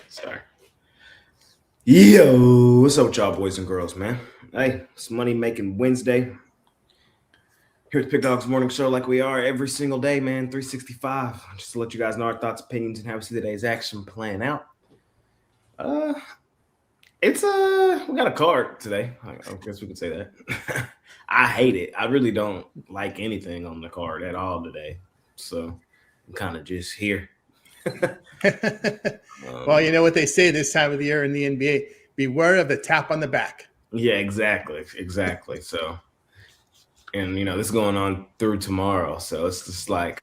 Sorry. Yo, what's up with y'all boys and girls, man? Hey, it's Money Making Wednesday. Here's Pick Dawgz Morning Show like we are every single day, man, 365. Just to let you guys know our thoughts, opinions, and how we see the day's action playing out. Uh, it's we got a card today. I guess we could say that. I hate it. I really don't like anything on the card at all today. So I'm kind of just here. Well, you know what they say this time of the year in the NBA: beware of the tap on the back. Yeah, exactly. So, and this is going on through tomorrow. So it's just like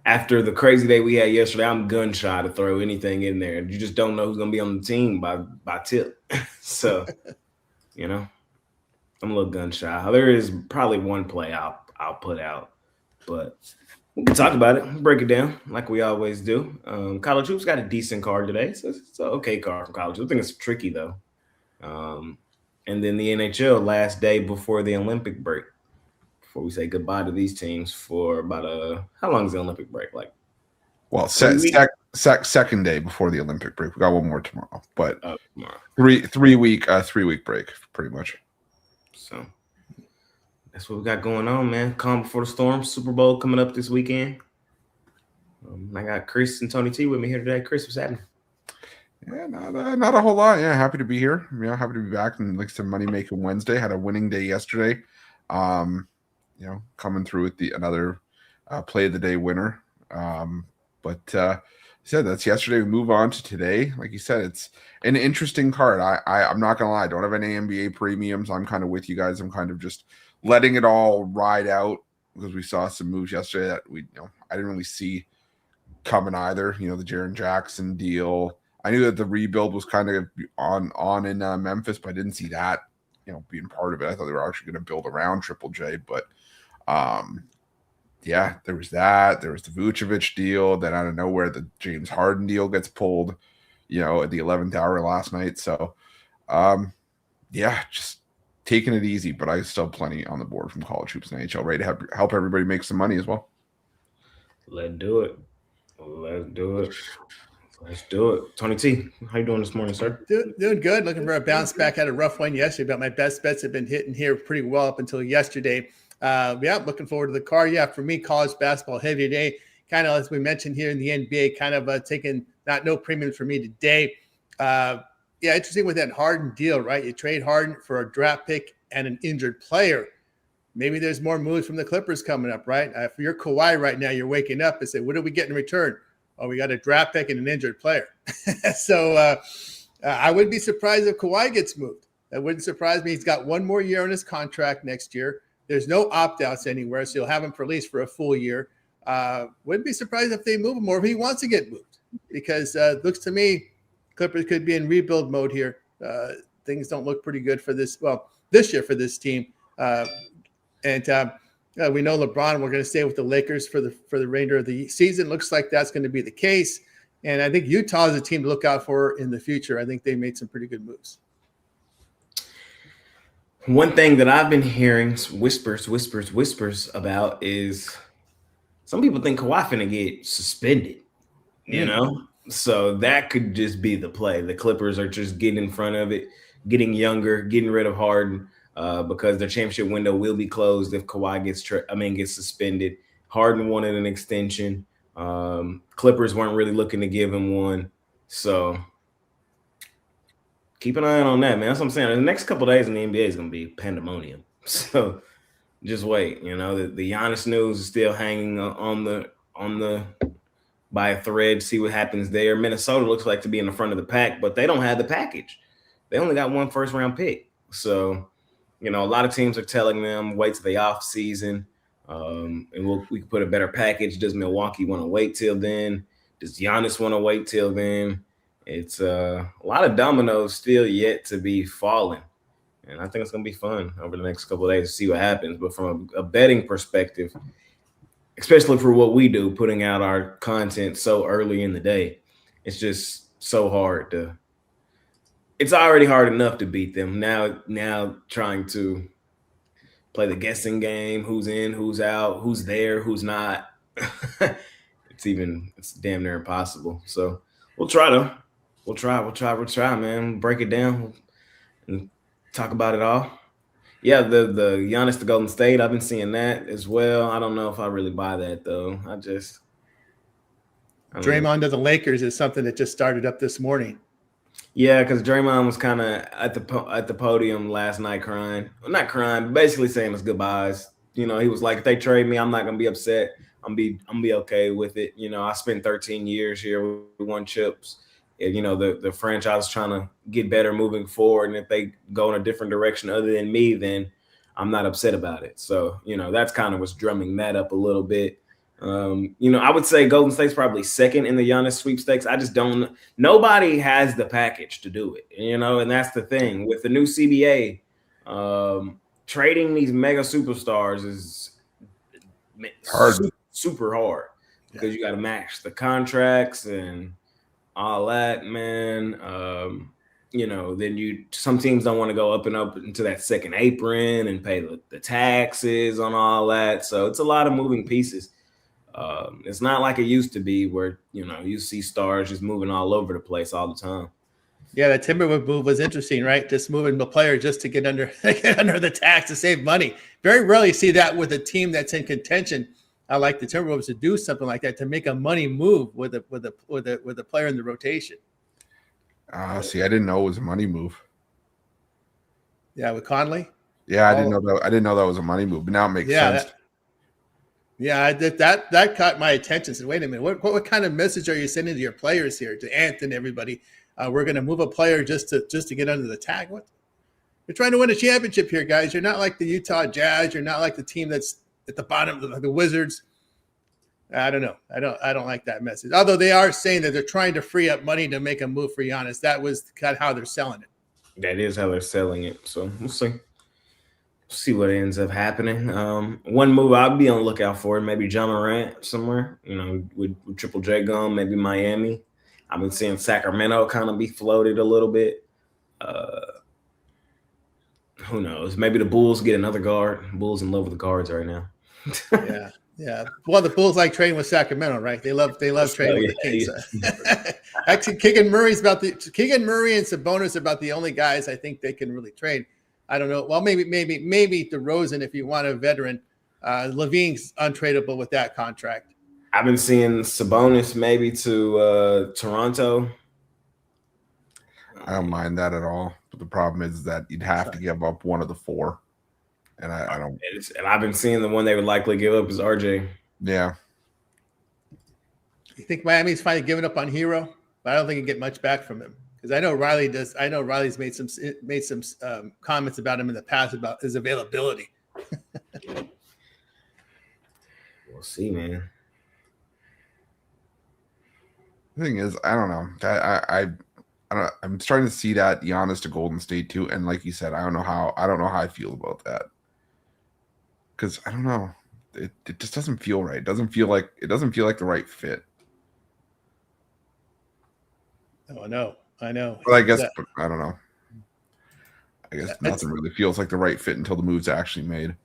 after the crazy day we had yesterday, I'm gun shy to throw anything in there. You just don't know who's gonna be on the team by tip. So, I'm a little gun shy. There is probably one play I'll put out, but we can talk about it, break it down like we always do. College hoops got a decent card today, so it's an okay card from college. I think it's tricky though. And then the NHL last day before the Olympic break. Before we say goodbye to these teams for about how long is the Olympic break? Like, well, second day before the Olympic break. We got one more tomorrow, but tomorrow. three week break, pretty much. So that's what we got going on, man. Calm before the storm. Super Bowl coming up this weekend. I got Chris and Tony T with me here today. Chris, what's happening? Yeah, not a whole lot. Yeah, happy to be here. Happy to be back. And like some Money Making Wednesday. Had a winning day yesterday. Coming through with another play of the day winner. But that's yesterday. We move on to today. Like you said, it's an interesting card. I'm not gonna lie. I don't have any NBA premiums. I'm kind of with you guys. I'm kind of just letting it all ride out because we saw some moves yesterday that I didn't really see coming either. The Jaren Jackson deal. I knew that the rebuild was kind of on in Memphis, but I didn't see that being part of it. I thought they were actually going to build around Triple J, but there was that. There was the Vucevic deal. Then out of nowhere, the James Harden deal gets pulled, at the 11th hour last night. So, just taking it easy, but I still have plenty on the board from college hoops and NHL, ready to help everybody make some money as well. Let's do it. Tony T, how you doing this morning, sir? Doing good. Looking for a bounce back. Had a rough one yesterday, but my best bets have been hitting here pretty well up until yesterday. Looking forward to the card. Yeah, for me, college basketball heavy day. Kind of as we mentioned here in the NBA, kind of taking no premiums for me today. Interesting with that Harden deal, right? You trade Harden for a draft pick and an injured player. Maybe there's more moves from the Clippers coming up, right? If you're Kawhi right now, you're waking up and say, what do we get in return? Oh, we got a draft pick and an injured player. So I wouldn't be surprised if Kawhi gets moved. That wouldn't surprise me. He's got one more year on his contract next year. There's no opt-outs anywhere, so you'll have him for at least for a full year. Wouldn't be surprised if they move him or if he wants to get moved because it looks to me Clippers could be in rebuild mode here. Things don't look pretty good for this year for this team. We know LeBron, we're going to stay with the Lakers for the remainder of the season. Looks like that's going to be the case. And I think Utah is a team to look out for in the future. I think they made some pretty good moves. One thing that I've been hearing whispers about is some people think Kawhi finna get suspended, So that could just be the play. The Clippers are just getting in front of it, getting younger, getting rid of Harden. Because their championship window will be closed if Kawhi gets suspended. Harden wanted an extension. Clippers weren't really looking to give him one. So keep an eye on that, man. That's what I'm saying. The next couple of days in the NBA is going to be pandemonium. So just wait. The Giannis news is still hanging on the by a thread. See what happens there. Minnesota looks like to be in the front of the pack, but they don't have the package. They only got one first-round pick. So a lot of teams are telling them wait till the off season, and we can put a better package. Does Milwaukee want to wait till then? Does Giannis want to wait till then? It's a lot of dominoes still yet to be falling, and I think it's going to be fun over the next couple of days to see what happens. But from a betting perspective, especially for what we do, putting out our content so early in the day, it's just so hard to. It's already hard enough to beat them. Now trying to play the guessing game, who's in, who's out, who's there, who's not. It's damn near impossible. So We'll try though. We'll try, man. Break it down and talk about it all. Yeah, the Giannis to Golden State. I've been seeing that as well. I don't know if I really buy that though. I don't know. Draymond to the Lakers is something that just started up this morning. Yeah, because Draymond was kind of at the podium last night crying. Well, not crying, but basically saying his goodbyes. He was like, if they trade me, I'm not gonna be upset. I'm be okay with it. I spent 13 years here. We won chips. And, the franchise is trying to get better moving forward. And if they go in a different direction other than me, then I'm not upset about it. So, that's kind of what's drumming that up a little bit. I would say Golden State's probably second in the Giannis sweepstakes. I just don't. Nobody has the package to do it, and that's the thing with the new CBA. Trading these mega superstars is hard, super hard because you got to match the contracts and all that, man. Then some teams don't want to go up into that second apron and pay the taxes on all that. So it's a lot of moving pieces. It's not like it used to be where, you see stars just moving all over the place all the time. Yeah, the Timberwolves move was interesting, right? Just moving the player just to get under the tax to save money. Very rarely see that with a team that's in contention. I like the Timberwolves to do something like that to make a money move with a player in the rotation. See, I didn't know it was a money move. Yeah, with Conley. Yeah, I didn't know that. I didn't know that was a money move, but now it makes sense. That caught my attention. Said, wait a minute, what kind of message are you sending to your players here, to Ant and everybody? We're going to move a player just to get under the tag. What? You're trying to win a championship here, guys. You're not like the Utah Jazz. You're not like the team that's at the bottom of the Wizards. I don't know. I don't like that message. Although they are saying that they're trying to free up money to make a move for Giannis. That was kind of how they're selling it. That is how they're selling it. So we'll see what ends up happening. One move I'll be on the lookout for, maybe John Morant somewhere, with Triple J gone, maybe Miami. I've been seeing Sacramento kind of be floated a little bit. Who knows? Maybe the Bulls get another guard. Bulls in love with the guards right now. Yeah. Well, the Bulls like trading with Sacramento, right? They love trading with the Kings. Actually, Keegan Murray and Sabonis are about the only guys I think they can really trade. I don't know. Well, maybe DeRozan if you want a veteran. Levine's untradeable with that contract. I've been seeing Sabonis maybe to Toronto. I don't mind that at all. But the problem is that you'd have to give up one of the four. And I don't. And I've been seeing the one they would likely give up is RJ. Yeah. You think Miami's finally giving up on Hero? But I don't think you get much back from him. Because I know Riley does. I know Riley's made some comments about him in the past about his availability. We'll see, man. The thing is, I don't know. I'm starting to see that Giannis to Golden State too, and like you said, I don't know how I feel about that because I don't know. It just doesn't feel right. It doesn't feel like the right fit. Oh, I know. But I guess I don't know. I guess nothing really feels like the right fit until the move's actually made.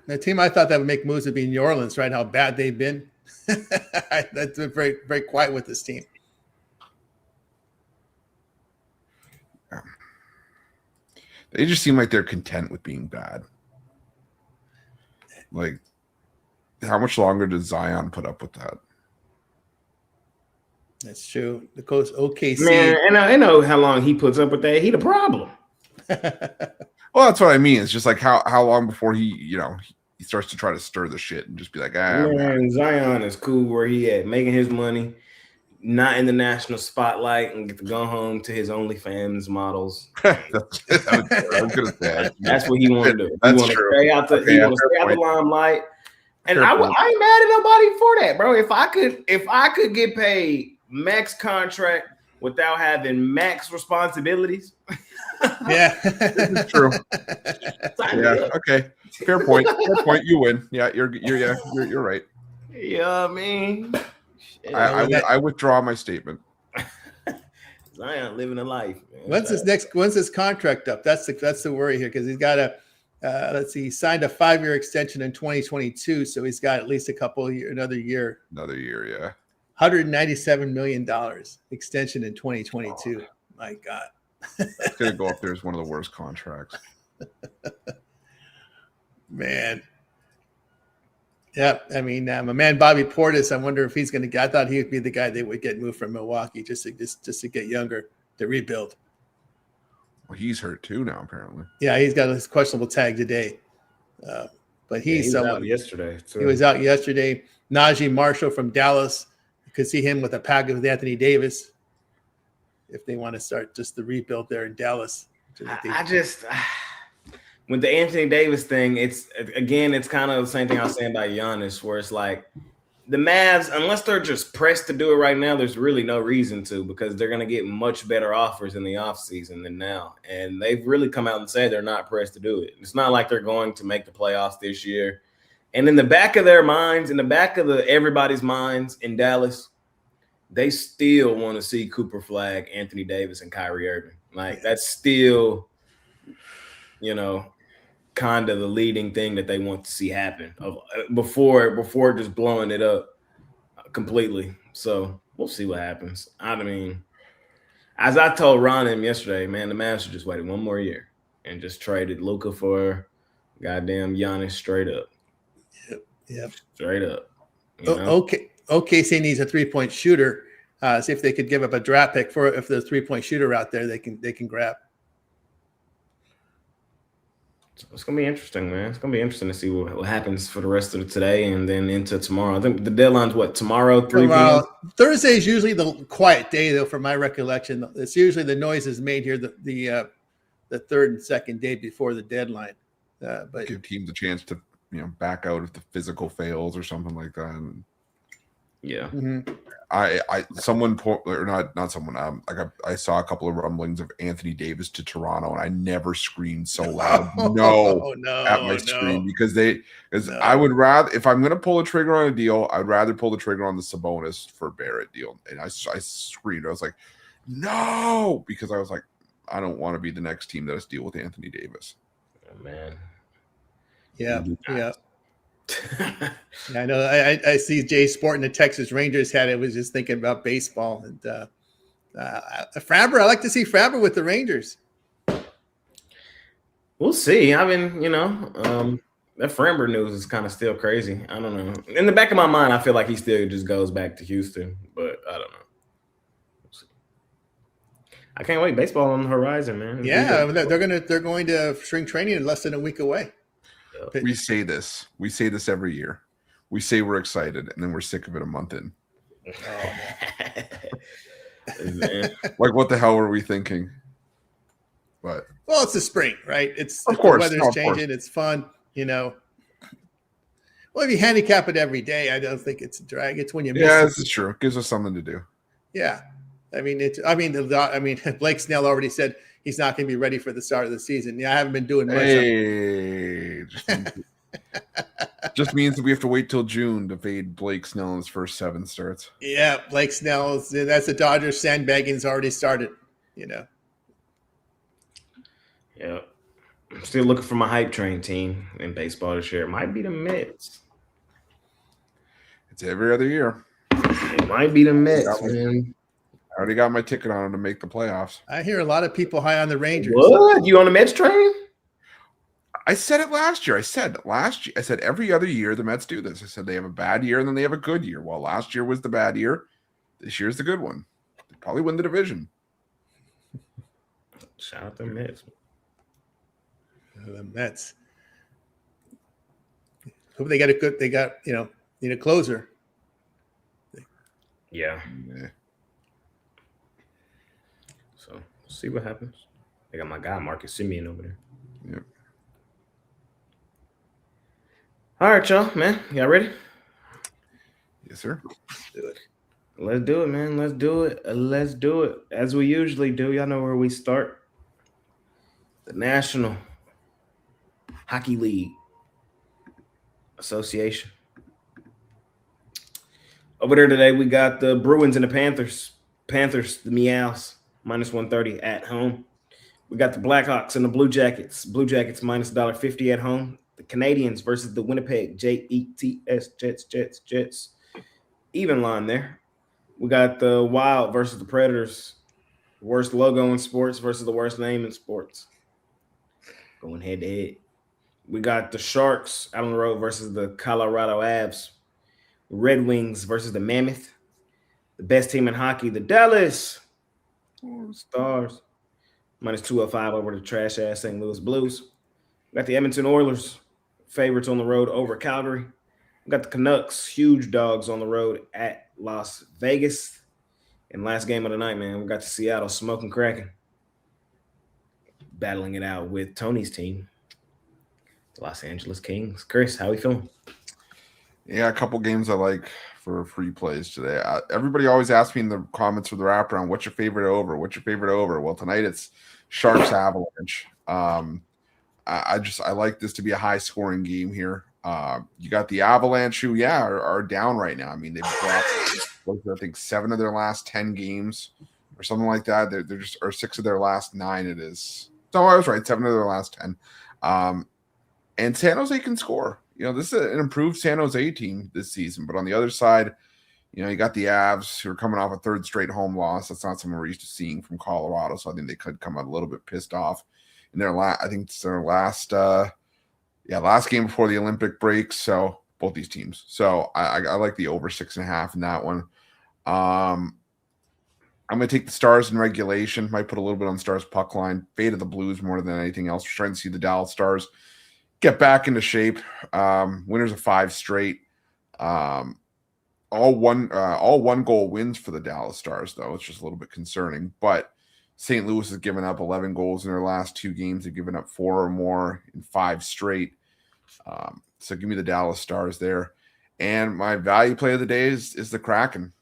The team I thought that would make moves would be New Orleans, right? How bad they've been. That's been very, very quiet with this team. Yeah. They just seem like they're content with being bad. Like, how much longer does Zion put up with that? That's true. The coach OKC. Man, and I know how long he puts up with that. He the problem. Well, that's what I mean. It's just like how long before he starts to try to stir the shit and just be like, man, Zion is cool where he at, making his money, not in the national spotlight, and get to go home to his OnlyFans models. I was gonna say that's what he want to do. That's he want to stay out the limelight. And I ain't mad at nobody for that, bro. If I could get paid max contract without having max responsibilities. Yeah, this is true. Yeah, okay. Fair point. You win. Yeah, you're right. Yeah, I mean, I withdraw my statement. Zion living a life, man. When's his contract up? That's the worry here because he's got he signed a 5-year extension in 2022, so he's got at least another year. Another year, yeah. $197 million extension in 2022. My God. It's going to go up there as one of the worst contracts. Man. Yeah, I mean, my man Bobby Portis, I wonder if he's going to get – I thought he would be the guy that would get moved from Milwaukee just to get younger, to rebuild. Well, he's hurt too now, apparently. Yeah, he's got his questionable tag today. But he's someone – out yesterday. He was out yesterday. Najee Marshall from Dallas. You could see him with a package with Anthony Davis if they want to start just the rebuild there in Dallas. With the Anthony Davis thing, it's kind of the same thing I was saying about Giannis, where it's like the Mavs, unless they're just pressed to do it right now, there's really no reason to, because they're going to get much better offers in the offseason than now. And they've really come out and said they're not pressed to do it. It's not like they're going to make the playoffs this year. And in the back of their minds, in the back of everybody's minds in Dallas, they still want to see Cooper Flag, Anthony Davis, and Kyrie Irving. Like, that's still, kind of the leading thing that they want to see happen before just blowing it up completely. So we'll see what happens. I mean, as I told Ron him yesterday, man, the Mavs should just wait one more year and just traded Luka for goddamn Giannis straight up. Yep. Straight up. Okay. OKC needs a 3-point shooter. See if they could give up a draft pick for if there's a 3-point shooter out there they can grab. It's going to be interesting, man. It's going to be interesting to see what happens for the rest of today and then into tomorrow. I think the deadline's tomorrow, 3 p.m.? Thursday is usually the quiet day, though, from my recollection. It's usually the noise is made here the third and second day before the deadline. But give teams a chance to, back out if the physical fails or something like that. And yeah. Mm-hmm. I saw a couple of rumblings of Anthony Davis to Toronto, and I never screamed so loud at my screen because I would rather, if I'm going to pull a trigger on a deal, I'd rather pull the trigger on the Sabonis for Barrett deal. And I screamed. I was like, no, because I was like, I don't want to be the next team that has to deal with Anthony Davis. Oh, man. Yeah. I know. I see Jay sporting the Texas Rangers hat. I was just thinking about baseball and Framber. I like to see Framber with the Rangers. We'll see. I mean, that Framber news is kind of still crazy. I don't know. In the back of my mind, I feel like he still just goes back to Houston, but I don't know. We'll see. I can't wait. Baseball on the horizon, man. Yeah, they're going to spring training in less than a week away. We say this every year. We say we're excited, and then we're sick of it a month in. Like, what the hell were we thinking? But it's the spring, right? Of course, the weather's changing. It's fun, Well, if you handicap it every day, I don't think it's a drag. It's when you miss this is true. It gives us something to do. Yeah, Blake Snell already said he's not going to be ready for the start of the season. Yeah, I haven't been doing much. Just means that we have to wait till June to fade Blake Snell in his first 7 starts. Yeah, Blake Snell, that's the Dodgers sandbagging's already started, Yeah. I'm still looking for my hype train team in baseball this year. It might be the Mets. It's every other year. It might be the Mets, man. I already got my ticket on them to make the playoffs. I hear a lot of people high on the Rangers. What? You on the Mets train? I said it last year. I said every other year the Mets do this. I said they have a bad year and then they have a good year. Well, last year was the bad year. This year's the good one. They probably win the division. Shout out to the Mets. The Mets. Hope they got need a closer. Yeah. So we'll see what happens. They got my guy Marcus Simeon over there. Yep. All right, y'all, man. Y'all ready? Yes, sir. Let's do it, man. Let's do it. As we usually do. Y'all know where we start. The National Hockey League Association. Over there today, we got the Bruins and the Panthers. Panthers, the Meows, -130 at home. We got the Blackhawks and the Blue Jackets. Blue Jackets -$1.50 at home. The Canadians versus the Winnipeg Jets. Even line there. We got the Wild versus the Predators. Worst logo in sports versus the worst name in sports. Going head to head. We got the Sharks out on the road versus the Colorado Avs. Red Wings versus the Mammoth. The best team in hockey, the Dallas Stars. Minus 205 over the trash ass St. Louis Blues. We got the Edmonton Oilers, favorites on the road over Calgary. We got the Canucks, huge dogs on the road at Las Vegas. And last game of the night, man, we got the Seattle smoking cracking, battling it out with Tony's team, the Los Angeles Kings. Chris, how are you feeling? Yeah, a couple games I like for free plays today. Everybody always asks me in the comments for the wraparound, what's your favorite over? What's your favorite over? Well, tonight it's Sharks Avalanche. I like this to be a high scoring game here. You got the Avalanche who, are down right now. I mean, they've dropped, I think, 7 of their last 10 games or something like that. They're just, or 6 of their last 9 it is. No, I was right, 7 of their last 10. And San Jose can score. This is an improved San Jose team this season. But on the other side, you got the Avs who are coming off a 3rd straight home loss. That's not something we're used to seeing from Colorado. So I think they could come out a little bit pissed off in their I think it's their last game before the Olympic break. So both these teams. So I like the over 6.5 in that one. I'm going to take the Stars in regulation. Might put a little bit on Stars puck line. Faded the Blues more than anything else. We're trying to see the Dallas Stars get back into shape. Winners of 5 straight. All one goal wins for the Dallas Stars, though. It's just a little bit concerning. But St. Louis has given up 11 goals in their last 2 games. They've given up 4 or more in 5 straight. So give me the Dallas Stars there. And my value play of the day is the Kraken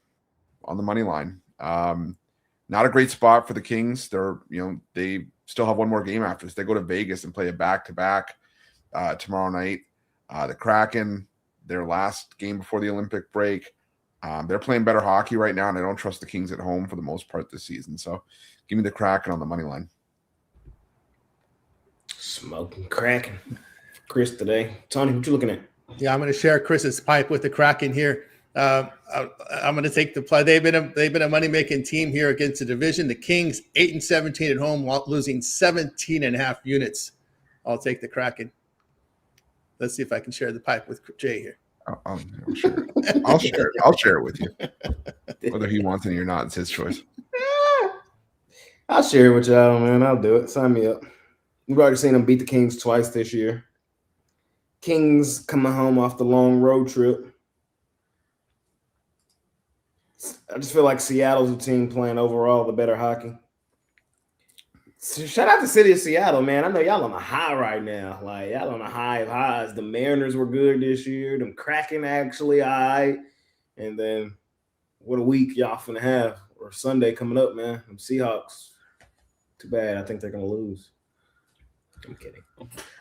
on the money line. Not a great spot for the Kings. They still have one more game after this. They go to Vegas and play a back-to-back tomorrow night. The Kraken, their last game before the Olympic break, they're playing better hockey right now, and I don't trust the Kings at home for the most part this season. So give me the Kraken on the money line. Smoking Kraken. Chris today. Tony, what you looking at? Yeah, I'm going to share Chris's pipe with the Kraken here. I'm going to take the play. They've been a money-making team here against the division. The Kings 8-17 at home, while losing 17.5 units. I'll take the Kraken. Let's see if I can share the pipe with Jay here. I'm sure. I'll share it with you. Whether he wants any or not, it's his choice. I'll share it with y'all, man. I'll do it. Sign me up. We've already seen them beat the Kings twice this year. Kings coming home off the long road trip. I just feel like Seattle's a team playing overall the better hockey. So shout out to the city of Seattle, man. I know y'all on a high right now. Like, y'all on a high of highs. The Mariners were good this year. Them Kraken actually all right. And then what a week y'all finna have. Or Sunday coming up, man. Them Seahawks. Too bad. I think they're going to lose. I'm kidding.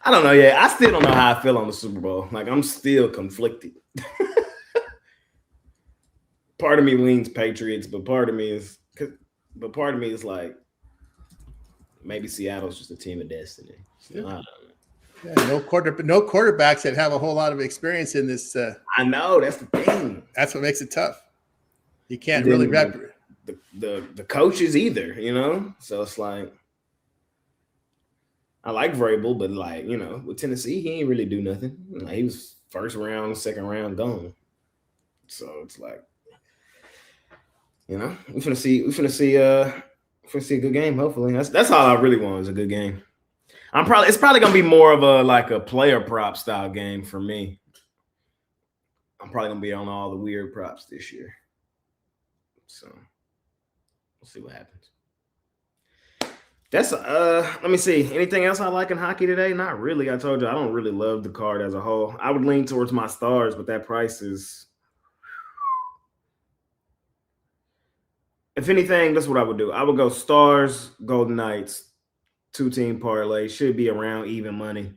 I don't know yet. I still don't know how I feel on the Super Bowl. Like, I'm still conflicted. Part of me leans Patriots, but part of me is like, maybe Seattle's just a team of destiny. So, I don't know. Yeah, no quarterbacks that have a whole lot of experience in this. I know, that's the thing. That's what makes it tough. You can't really wrap the coaches either, So it's like, I like Vrabel, but like, with Tennessee, he ain't really do nothing. Like, he was first round, second round gone. So it's like, we're gonna see a good game. Hopefully, that's all I really want is a good game. It's probably gonna be more of a player prop style game for me. I'm probably gonna be on all the weird props this year. So we'll see what happens. That's let me see. Anything else I like in hockey today? Not really. I told you I don't really love the card as a whole. I would lean towards my Stars, but that price is. If anything, that's what I would do. I would go Stars, Golden Knights, 2-team parlay. Should be around even money.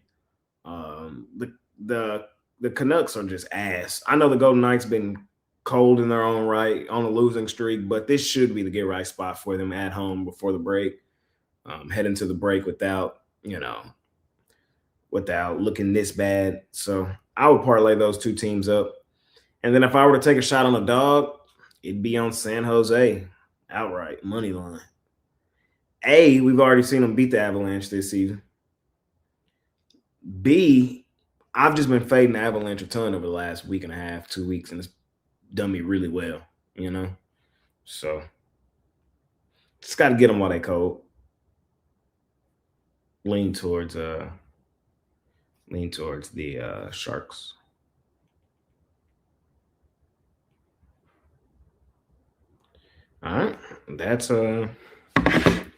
The Canucks are just ass. I know the Golden Knights been cold in their own right on a losing streak, but this should be the get right spot for them at home before the break. Head into the break without looking this bad. So I would parlay those 2 teams up. And then if I were to take a shot on a dog, It'd be on San Jose outright money line. A, we've already seen them beat the Avalanche this season. B, I've just been fading the Avalanche a ton over the last week and a half, 2 weeks, and it's done me really well, you know? So just got to get them while they cold. Lean towards the Sharks. All right, that's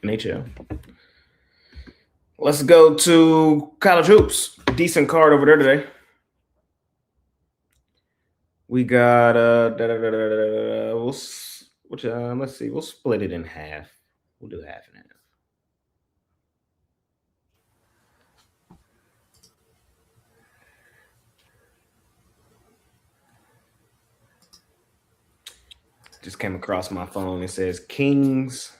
NHL. Let's go to college hoops. Decent card over there today. We got let's see. We'll split it in half. We'll do half and half. Just came across my phone. It says Kings.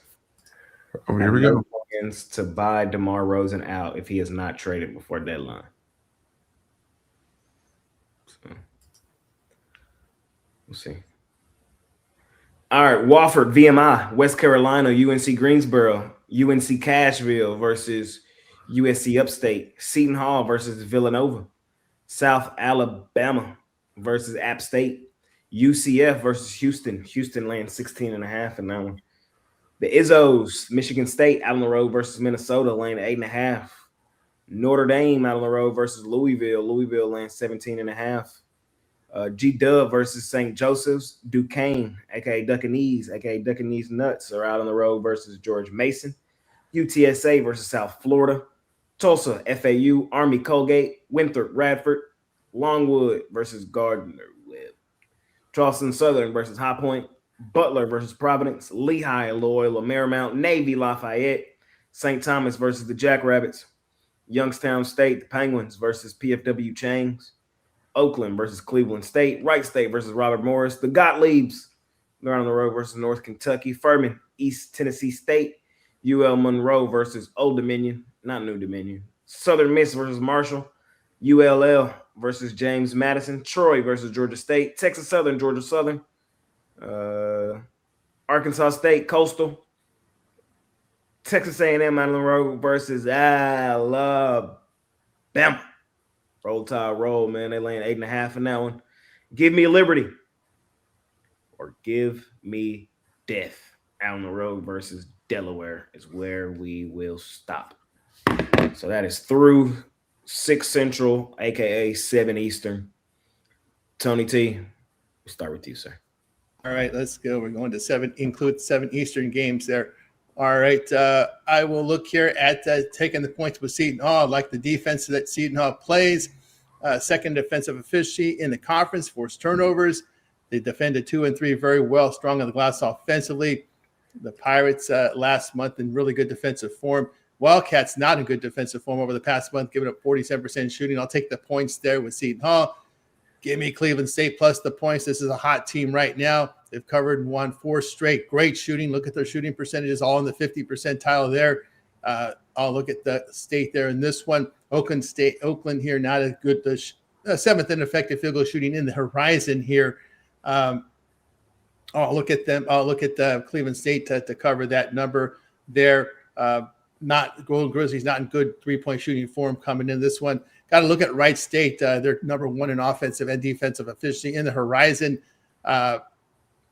Oh, here we go. Plans to buy DeMar Rosen out if he is not traded before deadline. So, we'll see. All right, Wofford, VMI, West Carolina, UNC Greensboro, UNC Cashville versus USC Upstate, Seton Hall versus Villanova, South Alabama versus App State, UCF versus Houston. Houston laying 16.5 in that one. The Izzos, Michigan State out on the road versus Minnesota laying 8.5. Notre Dame out on the road versus Louisville. Louisville laying 17.5. G-Dub versus St. Joseph's. Duquesne, a.k.a. Duckanese, a.k.a. Duckanese Nuts, are out on the road versus George Mason. UTSA versus South Florida. Tulsa, FAU, Army Colgate, Winthrop, Radford, Longwood versus Gardner Webb. Charleston Southern versus High Point. Butler versus Providence. Lehigh, Loyola Marymount. Navy, Lafayette. St. Thomas versus the Jackrabbits. Youngstown State, the Penguins versus PFW Changs. Oakland versus Cleveland State. Wright State versus Robert Morris. The Gottliebs, they're on the road versus North Kentucky. Furman, East Tennessee State. UL Monroe versus Old Dominion, not New Dominion. Southern Miss versus Marshall. ULL versus James Madison. Troy versus Georgia State. Texas Southern, Georgia Southern. Arkansas State, Coastal. Texas A&M on the road versus Alabama. Roll Tide roll, man. They laying 8.5 in that one. Give me Liberty or give me death. Out on the road versus Delaware is where we will stop. So that is through 6 Central, a.k.a. 7 Eastern. Tony T, we'll start with you, sir. All right, let's go. We're going to include 7 Eastern games there. All right, I will look here at taking the points with Seton Hall. I like the defense that Seton Hall plays. Second defensive efficiency in the conference, forced turnovers. They defended 2 and 3 very well, strong on the glass offensively. The Pirates last month in really good defensive form. Wildcats not in good defensive form over the past month, giving up 47% shooting. I'll take the points there with Seton Hall. Give me Cleveland State plus the points. This is a hot team right now. They've covered and won 4 straight. Great shooting. Look at their shooting percentages, all in the 50 percentile there. I'll look at the state there in this one. Oakland here, not as good. The 7th in effective field goal shooting in the horizon here. I'll look at them. I'll look at Cleveland State to cover that number there. Not Golden Grizzlies, not in good 3-point shooting form coming in this one. Got to look at Wright State. They're number 1 in offensive and defensive efficiency in the horizon.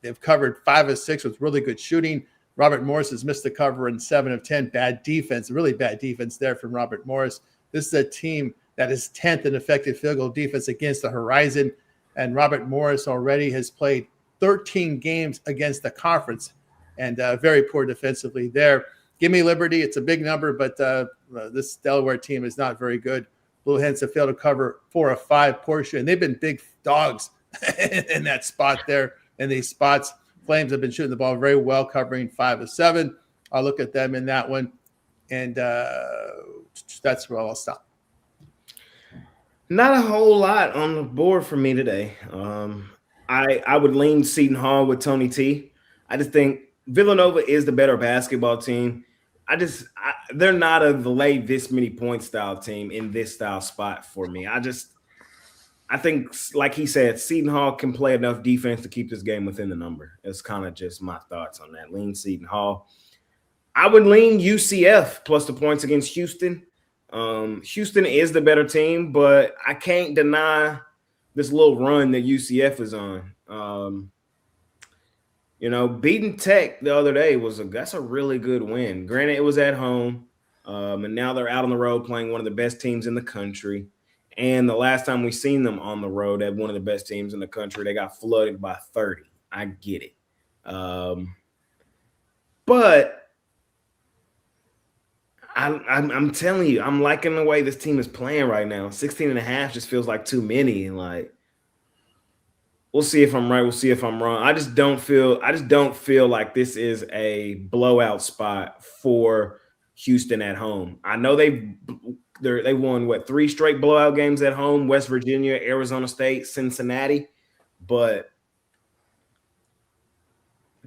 They've covered 5 of 6 with really good shooting. Robert Morris has missed the cover in 7 of 10. Bad defense, really bad defense there from Robert Morris. This is a team that is 10th in effective field goal defense against the horizon. And Robert Morris already has played 13 games against the conference and very poor defensively there. Give me Liberty. It's a big number, but this Delaware team is not very good. Blue Hens have failed to cover 4 of 5 portion, and they've been big dogs in that spot there. In these spots, Flames have been shooting the ball very well, covering 5 of 7. I'll look at them in that one, and that's where I'll stop. Not a whole lot on the board for me today. I would lean Seton Hall with Tony T. I just think Villanova is the better basketball team. They're not a lay this many point style team in this style spot for me. I I think, like he said, Seton Hall can play enough defense to keep this game within the number. It's kind of just my thoughts on that. Lean Seton Hall. I would lean UCF plus the points against Houston. Houston is the better team, but I can't deny this little run that UCF is on. Beating Tech the other day that's a really good win. Granted, it was at home, and now they're out on the road playing one of the best teams in the country. And the last time we seen them on the road at one of the best teams in the country, they got flooded by 30. I get it. But I'm telling you, I'm liking the way this team is playing right now. 16.5 just feels like too many. And we'll see if I'm right. We'll see if I'm wrong. I just don't feel like this is a blowout spot for Houston at home. I know they won 3 straight blowout games at home: West Virginia, Arizona State, Cincinnati. But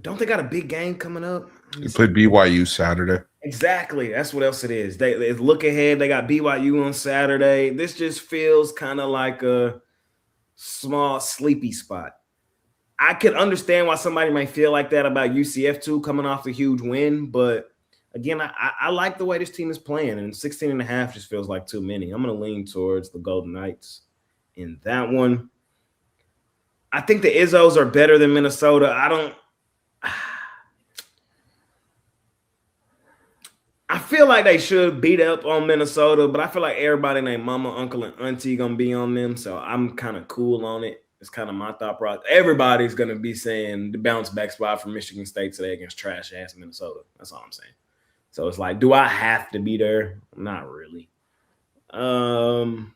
don't they got a big game coming up? They played BYU Saturday. Exactly. That's what else it is. They look ahead. They got BYU on Saturday. This just feels kind of like a small sleepy spot. I could understand why somebody might feel like that about UCF too, coming off the huge win. But again, I like the way this team is playing, and 16.5 just feels like too many. I'm going to lean towards the Golden Knights in that one. I think the Izzos are better than Minnesota. I feel like they should beat up on Minnesota, but I feel like everybody named Mama, Uncle, and Auntie going to be on them, so I'm kind of cool on it. It's kind of my thought process. Everybody's going to be saying the bounce back spot from Michigan State today against trash-ass Minnesota. That's all I'm saying. So it's like, do I have to be there? Not really. And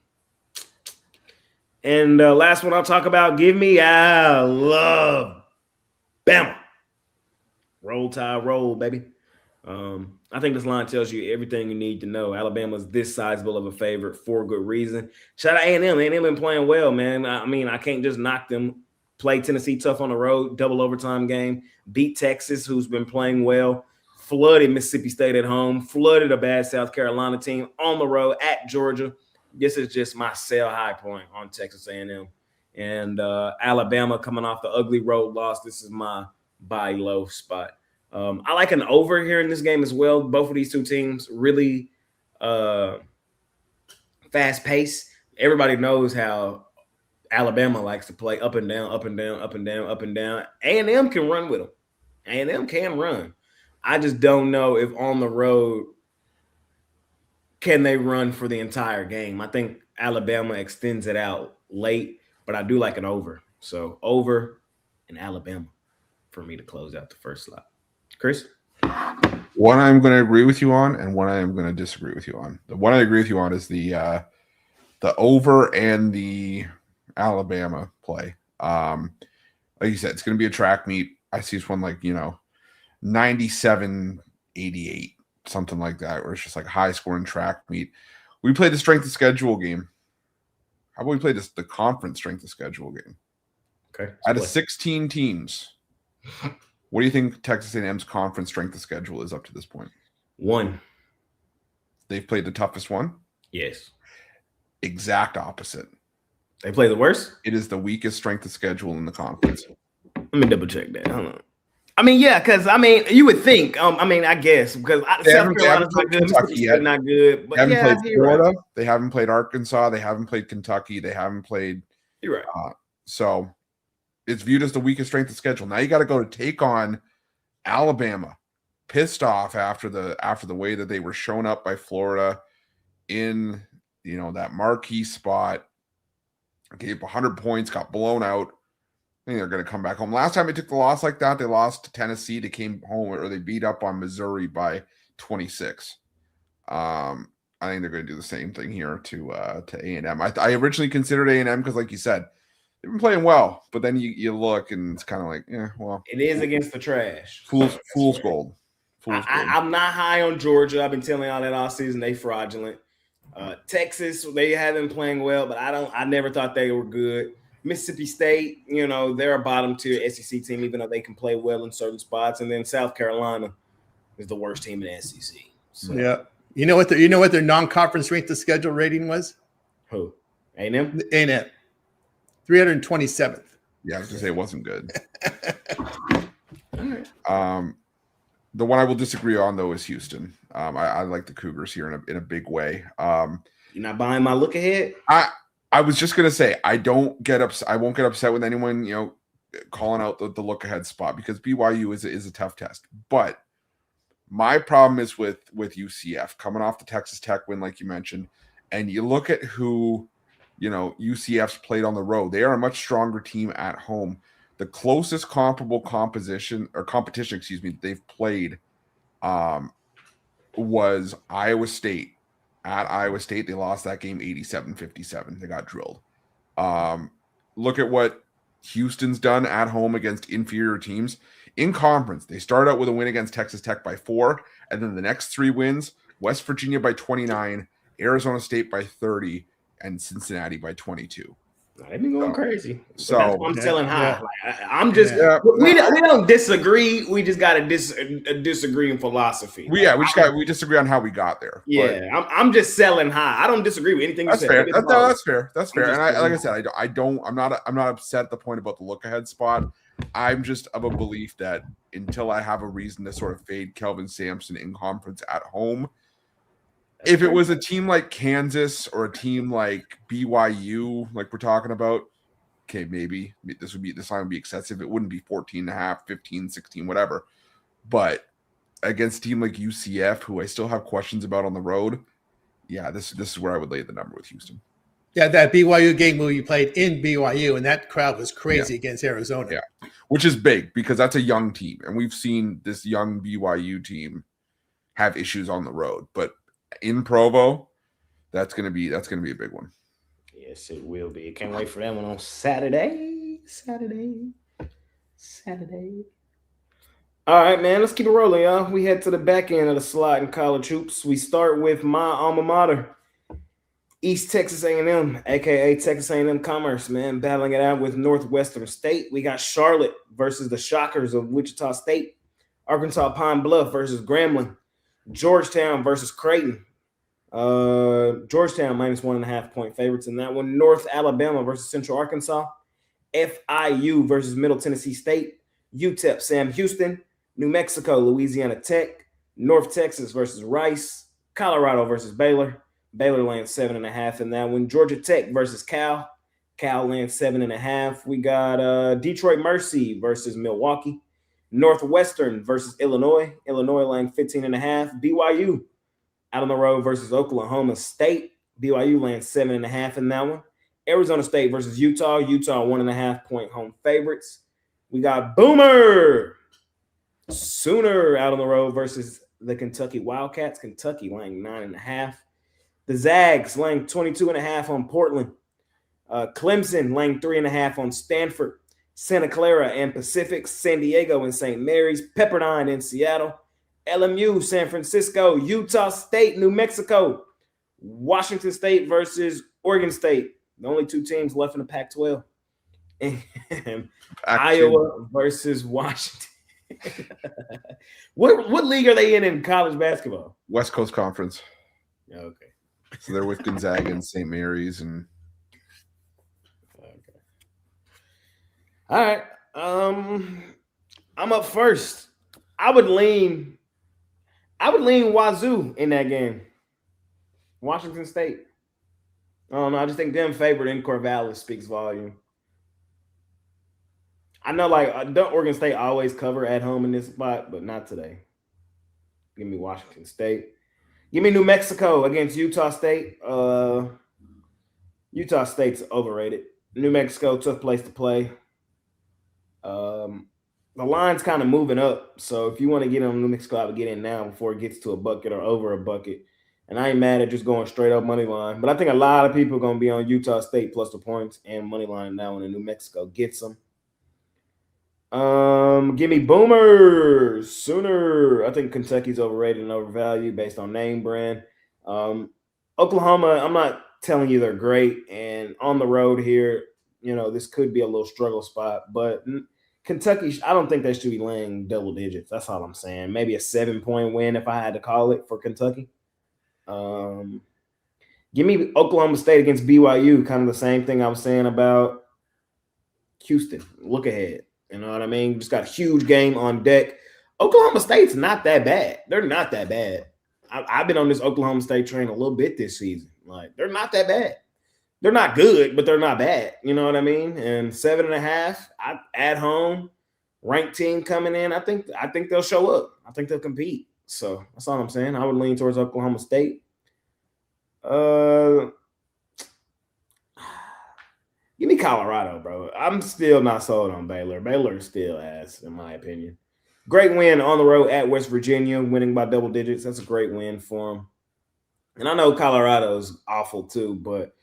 the last one I'll talk about, give me Alabama. Roll Tide, roll, baby. I think this line tells you everything you need to know. Alabama's this sizable of a favorite for good reason. Shout out A&M. A&M been playing well, man. I mean, I can't just knock them. Play Tennessee tough on the road, double overtime game. Beat Texas, who's been playing well. Flooded Mississippi State at home. Flooded a bad South Carolina team on the road at Georgia. This is just my sell high point on Texas A&M. And Alabama coming off the ugly road loss. This is my buy low spot. I like an over here in this game as well. Both of these two teams really fast pace. Everybody knows how Alabama likes to play up and down, up and down, up and down, up and down. A&M can run with them. A&M can run. I just don't know if on the road can they run for the entire game. I think Alabama extends it out late, but I do like an over. So over in Alabama for me to close out the first slot. Chris? One I'm going to agree with you on, and one I am going to disagree with you on. The one I agree with you on is the over and the Alabama play. Like you said, it's going to be a track meet. I see this one 97-88, something like that, where it's just like high scoring track meet. We played the strength of schedule game. How about we play the conference strength of schedule game? Okay. Out of 16 teams, what do you think Texas A&M's conference strength of schedule is up to this point? 1. They've played the toughest one? Yes. Exact opposite. They play the worst? It is the weakest strength of schedule in the conference. Let me double check that. Hold on. I mean, yeah, because you would think. I guess because South Carolina's not good, Mississippi State not good. But they haven't played Florida. Right. They haven't played Arkansas. They haven't played Kentucky. They haven't played. You're right. So it's viewed as the weakest strength of schedule. Now you got to go to take on Alabama, pissed off after the way that they were shown up by Florida in that marquee spot. Gave 100 points, got blown out. I think they're going to come back home. Last time they took the loss like that, they lost to Tennessee. They came home, or they beat up on Missouri by 26. I think they're going to do the same thing here to A&M. I originally considered A&M because, like you said, they've been playing well, but then you look and it's kind of like, yeah, well, it is against the trash. Fool's gold. I'm not high on Georgia. I've been telling y'all that all season they fraudulent. Texas, they have been playing well, but I never thought they were good. Mississippi State, they're a bottom tier SEC team, even though they can play well in certain spots. And then South Carolina is the worst team in the SEC. So. Yeah, you know what their non-conference strength of schedule rating was? Who? A&M? A&M. 327th. Yeah, I was gonna say it wasn't good. The one I will disagree on though is Houston. I like the Cougars here in a big way. You're not buying my look ahead? I was just gonna say I won't get upset with anyone, calling out the look ahead spot because BYU is a tough test. But my problem is with UCF coming off the Texas Tech win, like you mentioned, and you look at who UCF's played on the road. They are a much stronger team at home. The closest comparable competition, they've played was Iowa State. At Iowa State, they lost that game 87-57. They got drilled. Look at what Houston's done at home against inferior teams. In conference, they started out with a win against Texas Tech by 4, and then the next 3 wins, West Virginia by 29, Arizona State by 30, and Cincinnati by 22. They've been going crazy. So I'm selling high. Yeah. I'm just we don't disagree. We just got a disagree in philosophy. We disagree on how we got there. Yeah, I'm just selling high. I don't disagree with anything you said. Fair. That's fair. That's fair. And like I said, I'm not upset at the point about the look ahead spot. I'm just of a belief that until I have a reason to sort of fade Kelvin Sampson in conference at home. If it was a team like Kansas or a team like BYU, like we're talking about, okay, maybe this line would be excessive. It wouldn't be 14.5, 15, 16, whatever. But against a team like UCF, who I still have questions about on the road, yeah, this is where I would lay the number with Houston. Yeah, that BYU game where you played in BYU, and that crowd was crazy against Arizona. Yeah, which is big because that's a young team, and we've seen this young BYU team have issues on the road, but in Provo, that's gonna be a big one. Yes, it will be. Can't wait for that one on Saturday. All right, man. Let's keep it rolling, y'all. We head to the back end of the slide in college hoops. We start with my alma mater, East Texas A&M, aka Texas A&M Commerce, man, battling it out with Northwestern State. We got Charlotte versus the Shockers of Wichita State, Arkansas Pine Bluff versus Grambling, Georgetown versus Creighton. Georgetown minus 1.5 point favorites in that one. North Alabama versus Central Arkansas. FIU versus Middle Tennessee State. UTEP Sam Houston. New Mexico Louisiana Tech. North Texas versus Rice. Colorado versus Baylor. Baylor lands 7.5 in that one. Georgia Tech versus Cal. Cal lands 7.5. We got Detroit Mercy versus Milwaukee. Northwestern versus Illinois. Illinois laying 15.5. BYU out on the road versus Oklahoma State. BYU lands 7.5 in that one. Arizona State versus Utah. Utah 1.5 point home favorites. We got Boomer Sooner out on the road versus the Kentucky Wildcats. Kentucky laying 9.5. The Zags laying 22.5 on Portland. Clemson laying 3.5 on Stanford. Santa Clara and Pacific, San Diego and St. Mary's, Pepperdine in Seattle, LMU, San Francisco, Utah State, New Mexico, Washington State versus Oregon State, the only 2 teams left in the Pac-12, and Iowa versus Washington. What league are they in college basketball? West Coast Conference. Okay. So they're with Gonzaga and St. Mary's and all right. I'm up first. I would lean Wazoo in that game. Washington State. I don't know. I just think them favored in Corvallis speaks volume. I know, don't Oregon State always cover at home in this spot, but not today. Give me Washington State. Give me New Mexico against Utah State. Utah State's overrated. New Mexico, tough place to play. The line's kind of moving up, so if you want to get on New Mexico, I would get in now before it gets to a bucket or over a bucket. And I ain't mad at just going straight up money line, but I think a lot of people are going to be on Utah State plus the points and money line now when New Mexico gets them. Give me Boomers Sooner. I think Kentucky's overrated and overvalued based on name brand. Oklahoma, I'm not telling you they're great, and on the road here, this could be a little struggle spot, but Kentucky, I don't think they should be laying double digits. That's all I'm saying. Maybe a 7-point win if I had to call it for Kentucky. Give me Oklahoma State against BYU, kind of the same thing I was saying about Houston, look ahead. You know what I mean? Just got a huge game on deck. Oklahoma State's not that bad. They're not that bad. I've been on this Oklahoma State train a little bit this season. Like, they're not that bad. They're not good, but they're not bad. You know what I mean? And 7.5 at home, ranked team coming in. I think they'll show up. I think they'll compete. So that's all I'm saying. I would lean towards Oklahoma State. Give me Colorado, bro. I'm still not sold on Baylor. Baylor is still ass, in my opinion. Great win on the road at West Virginia, winning by double digits. That's a great win for them. And I know Colorado's awful too, but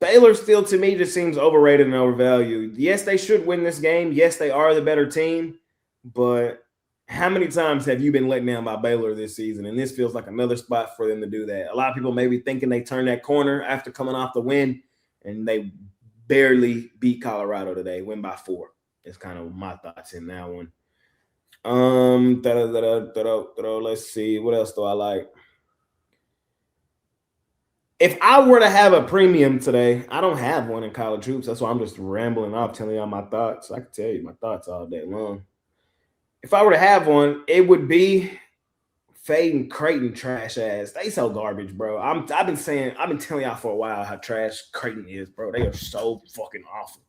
Baylor still, to me, just seems overrated and overvalued. Yes, they should win this game. Yes, they are the better team. But how many times have you been let down by Baylor this season? And this feels like another spot for them to do that. A lot of people may be thinking they turned that corner after coming off the win, and they barely beat Colorado today, win by 4. It's kind of my thoughts in that one. Let's see. What else do I like? If I were to have a premium today, I don't have one in college hoops. That's why I'm just rambling off, telling y'all my thoughts. I can tell you my thoughts all day long. If I were to have one, it would be fading Creighton trash ass. They so garbage, bro. I've been telling y'all for a while how trash Creighton is, bro. They are so fucking awful.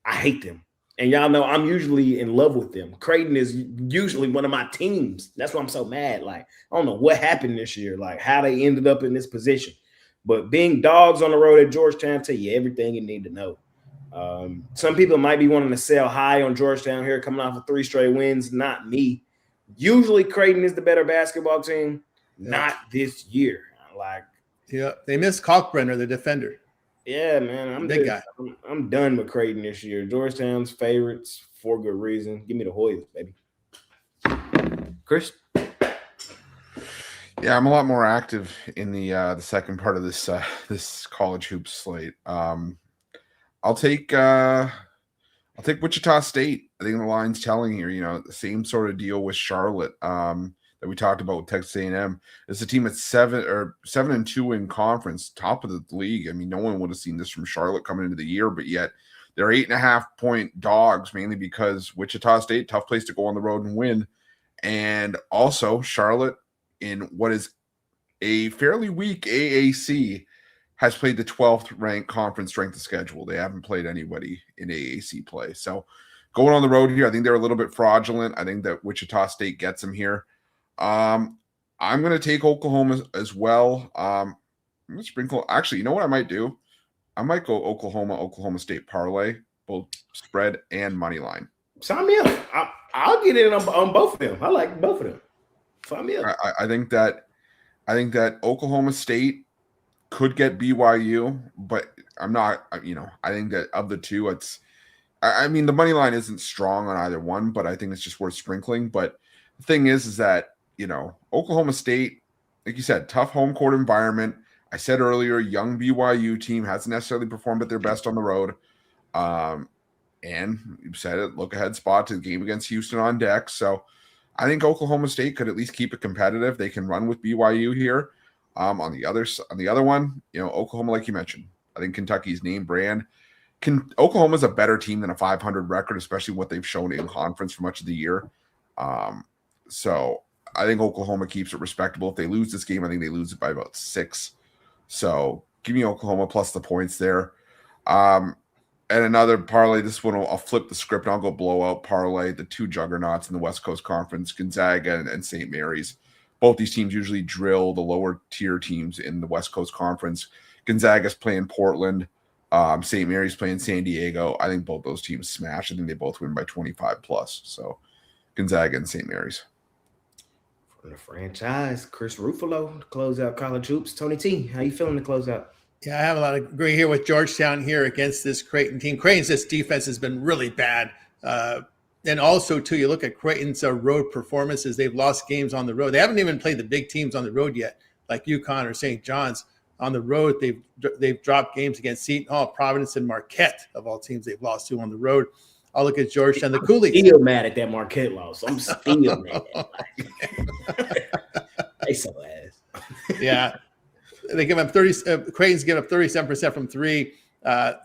I hate them. And y'all know I'm usually in love with them. Creighton is usually one of my teams. That's why I'm so mad. Like, I don't know what happened this year, like how they ended up in this position. But being dogs on the road at Georgetown tell you everything you need to know. Some people might be wanting to sell high on Georgetown here, coming off of 3 straight wins. Not me. Usually Creighton is the better basketball team. Not this year. Like, yeah, they missed Kalkbrenner, the defender. Yeah, man, I'm done with Creighton this year. Georgetown's favorites for good reason. Give me the Hoyas, baby. Chris? Yeah, I'm a lot more active in the second part of this college hoops slate. I'll take Wichita State. I think the line's telling here. You know, the same sort of deal with Charlotte that we talked about with Texas A&M. It's a team at 7-2 in conference, top of the league. I mean, no one would have seen this from Charlotte coming into the year, but yet they're 8.5-point dogs, mainly because Wichita State, tough place to go on the road and win. And also Charlotte, in what is a fairly weak AAC, has played the 12th ranked conference strength of schedule. They haven't played anybody in AAC play. So going on the road here, I think they're a little bit fraudulent. I think that Wichita State gets them here. I'm going to take Oklahoma as well. I'm going to sprinkle. Actually, you know what I might do? I might go Oklahoma State parlay, both spread and money line. Sign me up. I'll get in on both of them. I like both of them. Sign me up. I think that Oklahoma State could get BYU, but I'm not. I think that of the two, I mean, the money line isn't strong on either one, but I think it's just worth sprinkling. But the thing is that, Oklahoma State, like you said, tough home court environment. I said earlier, young BYU team hasn't necessarily performed at their best on the road. And you said it, look ahead spot to the game against Houston on deck. So I think Oklahoma State could at least keep it competitive. They can run with BYU here. On the other one, Oklahoma, like you mentioned, I think Kentucky's name brand. Oklahoma's a better team than a 500 record, especially what they've shown in conference for much of the year. So I think Oklahoma keeps it respectable. If they lose this game, I think they lose it by about 6. So give me Oklahoma plus the points there. And another parlay, this one I'll flip the script and I'll go blowout parlay. The 2 juggernauts in the West Coast Conference, Gonzaga and St. Mary's. Both these teams usually drill the lower tier teams in the West Coast Conference. Gonzaga's playing Portland. St. Mary's playing San Diego. I think both those teams smash. I think they both win by 25 plus. So Gonzaga and St. Mary's. For the franchise, Chris Ruffalo to close out college hoops. Tony T, how you feeling to close out? Yeah, I have a lot of agree here with Georgetown here against this Creighton team. Creighton's defense has been really bad. And also, too, you look at Creighton's road performances. They've lost games on the road. They haven't even played the big teams on the road yet, like UConn or St. John's. On the road, they've dropped games against Seton Hall, Providence, and Marquette, of all teams they've lost to on the road. I'll look at Georgetown. The Coolies. I'm still mad at that Marquette loss. I'm still mad. They so ass. Yeah. They give up 30. Creighton's give up 37% from 3.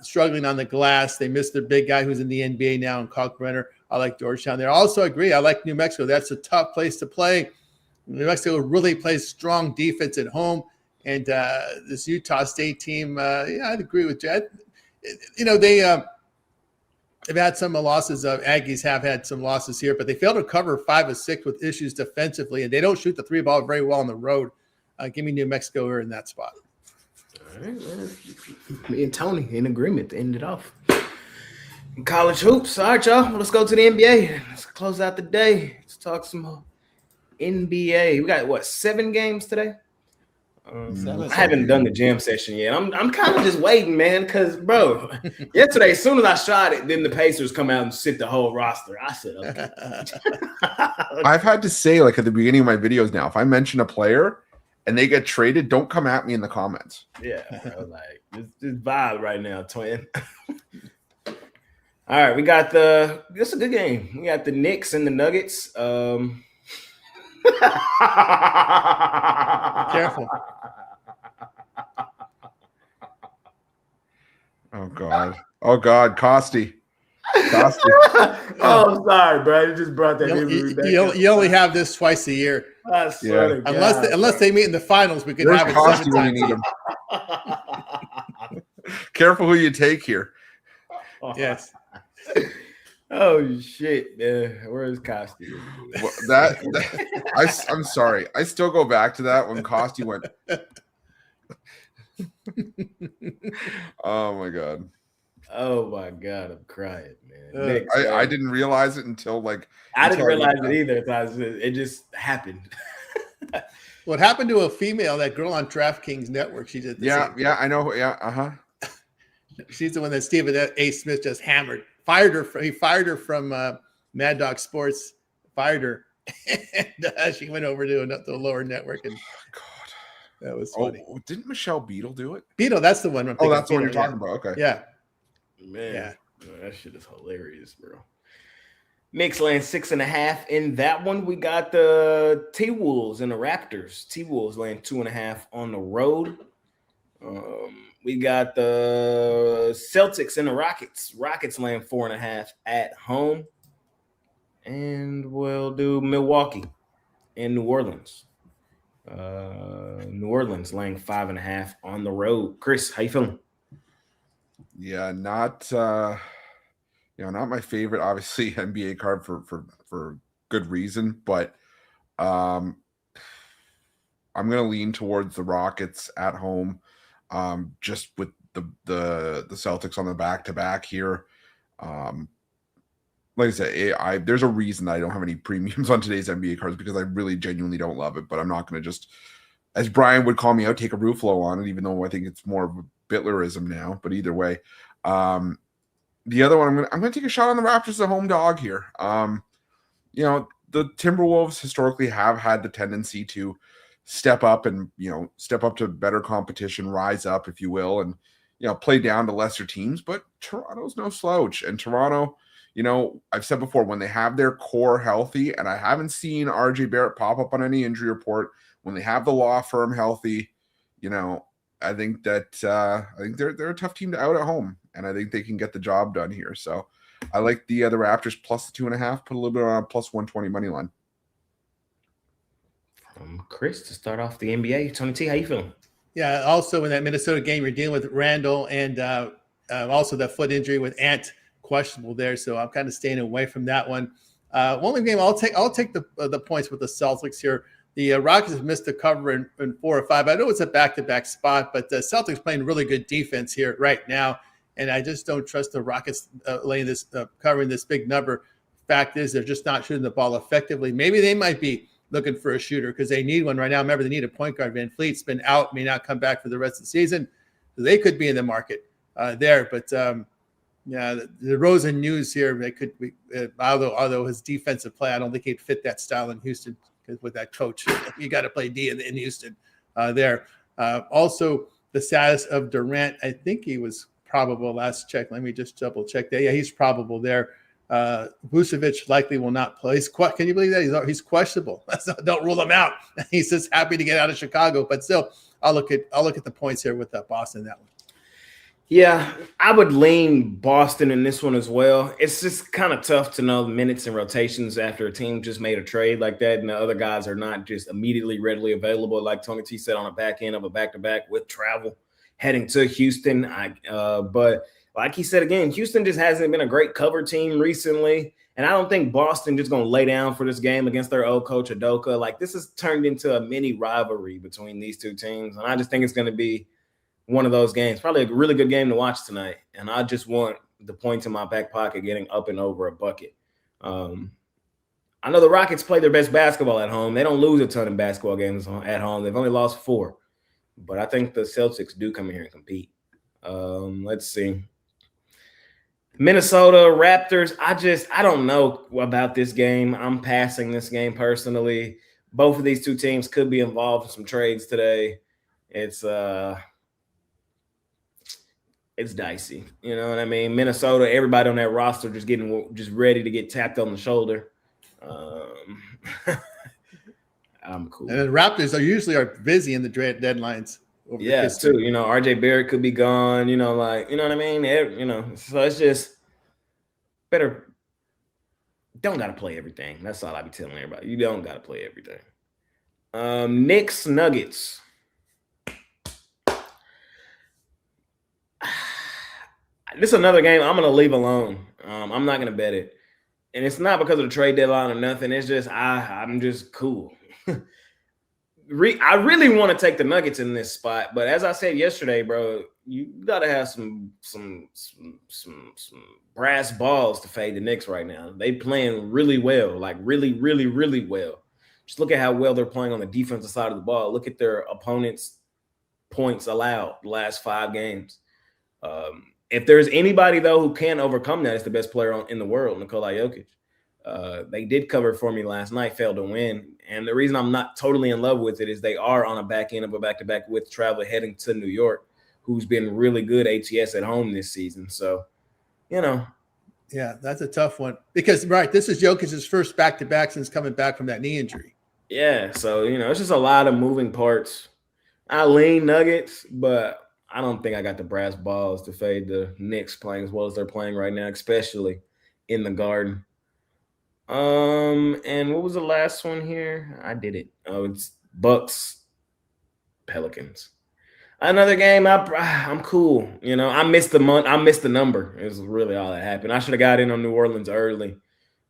struggling on the glass. They missed their big guy who's in the NBA now, and Kalkbrenner. I like Georgetown there. Also agree. I like New Mexico. That's a tough place to play. New Mexico really plays strong defense at home. And this Utah State team, I'd agree with you. They've had some losses. Aggies have had some losses here, but they failed to cover 5 of 6 with issues defensively, and they don't shoot the 3 ball very well on the road. Give me New Mexico here in that spot. All right, man. Me and Tony in agreement to end it off. College hoops. All right, y'all. Let's go to the NBA. Let's close out the day. Let's talk some NBA. We got, 7 games today? I haven't done the jam session yet. I'm kind of just waiting, man, because, bro, yesterday, as soon as I shot it, then the Pacers come out and sit the whole roster. I said, okay. I've had to say, like, at the beginning of my videos now, if I mention a player and they get traded, don't come at me in the comments. Yeah, bro, like, this vibe right now, twin. All right, we got this is a good game. We got the Knicks and the Nuggets. Careful. Oh God, Costi. Oh, sorry, bro. You just brought that memory back. You only have this twice a year. I swear to God, unless they meet in the finals, we could have it Costi 7 when times. you need him. Careful who you take here. Yes. Oh shit, man. Where's Costi? Well, I'm sorry. I still go back to that when Costi went. Oh my God. Oh my God, I'm crying, man. I didn't realize it until I didn't realize it either. It just happened. What happened to a female, that girl on DraftKings Network? She did. Yeah, I know. Yeah, She's the one that Stephen A. Smith just hammered. He fired her from Mad Dog Sports. Fired her, and she went over to the lower network, and that was funny. Oh, didn't Michelle Beadle do it? Beadle, that's the one. That's the one you're talking about. Okay. Yeah. Man, yeah. That shit is hilarious, bro. Knicks laying 6.5 in that one. We got the T-Wolves and the Raptors. T-Wolves laying 2.5 on the road. We got the Celtics and the Rockets. Rockets laying 4.5 at home. And we'll do Milwaukee and New Orleans. New Orleans laying 5.5 on the road. Chris, how you feeling? Yeah, not my favorite, obviously, NBA card for good reason, but I'm gonna lean towards the Rockets at home. Just with the Celtics on the back-to-back here. Like I said, there's a reason that I don't have any premiums on today's NBA cards because I really genuinely don't love it, but I'm not going to just, as Brian would call me out, take a Ruffalo on it, even though I think it's more of a Bitlerism now, but either way. The other one, I'm going to take a shot on the Raptors as a home dog here. The Timberwolves historically have had the tendency to step up to better competition, rise up, if you will, and, play down to lesser teams, but Toronto's no slouch. And Toronto, I've said before, when they have their core healthy, and I haven't seen RJ Barrett pop up on any injury report, when they have the law firm healthy, I think that they're a tough team to out at home, and I think they can get the job done here. So I like the Raptors plus the 2.5, put a little bit on a plus 120 money line. Chris, to start off the NBA, Tony T, how you feeling? Yeah, also in that Minnesota game, you're dealing with Randall and also the foot injury with Ant questionable there. So I'm kind of staying away from that one. Only game I'll take the points with the Celtics here. The Rockets have missed the cover in 4 or 5. I know it's a back-to-back spot, but the Celtics playing really good defense here right now, and I just don't trust the Rockets laying this covering this big number. Fact is, they're just not shooting the ball effectively. Maybe they might be looking for a shooter because they need one right now. Remember, they need a point guard. Van Fleet's been out, may not come back for the rest of the season. So they could be in the market there. But, the Rosen news here, they could be, although his defensive play, I don't think he'd fit that style in Houston because with that coach, you got to play D in Houston there. Also, the status of Durant, I think he was probable last check. Let me just double check that. Yeah, he's probable there. Vucevic likely will not play. Can you believe that? He's questionable. Don't rule him out. He's just happy to get out of Chicago, but still, I'll look at the points here with Boston in that one. Yeah, I would lean Boston in this one as well. It's just kind of tough to know the minutes and rotations after a team just made a trade like that, and the other guys are not just immediately readily available, like Tony T said, on the back end of a back-to-back with travel heading to Houston. But like he said again, Houston just hasn't been a great cover team recently, and I don't think Boston just going to lay down for this game against their old coach Udoka. Like, this has turned into a mini rivalry between these two teams, and I just think it's going to be one of those games, probably a really good game to watch tonight. And I just want the points in my back pocket getting up and over a bucket. I know the Rockets play their best basketball at home. They don't lose a ton of basketball games at home. They've only lost 4. But I think the Celtics do come in here and compete. Let's see. Minnesota Raptors. I don't know about this game. I'm passing this game personally. Both of these two teams could be involved in some trades today. It's dicey. You know what I mean? Minnesota, everybody on that roster just ready to get tapped on the shoulder. I'm cool. And the Raptors are busy in the deadlines. Yeah, too. You know, RJ Barrett could be gone. You know, like, you know what I mean? So it's just better. Don't got to play everything. That's all I be telling everybody. You don't got to play everything. Knicks Nuggets. This is another game I'm going to leave alone. I'm not going to bet it. And it's not because of the trade deadline or nothing. It's just I'm just cool. I really want to take the Nuggets in this spot, but as I said yesterday, bro, you got to have some brass balls to fade the Knicks right now. They playing really well, like really, really, really well. Just look at how well they're playing on the defensive side of the ball. Look at their opponents' points allowed the last 5 games. If there's anybody, though, who can overcome that, it's the best player in the world, Nikola Jokic. They did cover for me last night, failed to win. And the reason I'm not totally in love with it is they are on a back end of a back-to-back with travel heading to New York, who's been really good ATS at home this season. So, you know. Yeah, that's a tough one. Because, right, this is Jokic's first back-to-back since coming back from that knee injury. Yeah, so, you know, it's just a lot of moving parts. I lean Nuggets, but I don't think I got the brass balls to fade the Knicks playing as well as they're playing right now, especially in the Garden. And what was the last one here? I did it. Oh, it's Bucks Pelicans. Another game. I'm cool. You know, I missed the month. I missed the number. It was really all that happened. I should have got in on New Orleans early.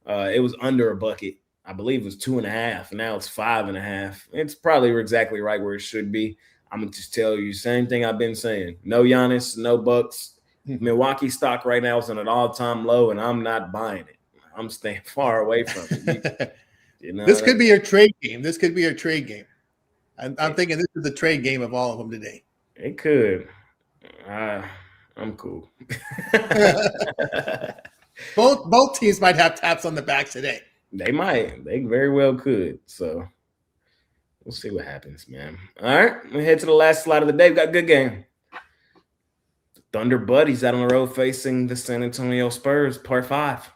It was under a bucket. I believe it was 2.5. Now it's 5.5. It's probably exactly right where it should be. I'm gonna just tell you, same thing I've been saying. No Giannis, no Bucks. Milwaukee stock right now is at an all-time low, and I'm not buying it. I'm staying far away from it. You know, this could be your trade game. This could be your trade game. I'm thinking this is the trade game of all of them today. It could. I'm cool. Both teams might have taps on the back today. They might. They very well could. So we'll see what happens, man. All right, we'll head to the last slide of the day. We got a good game. The Thunder Buddies out on the road facing the San Antonio Spurs, part 5.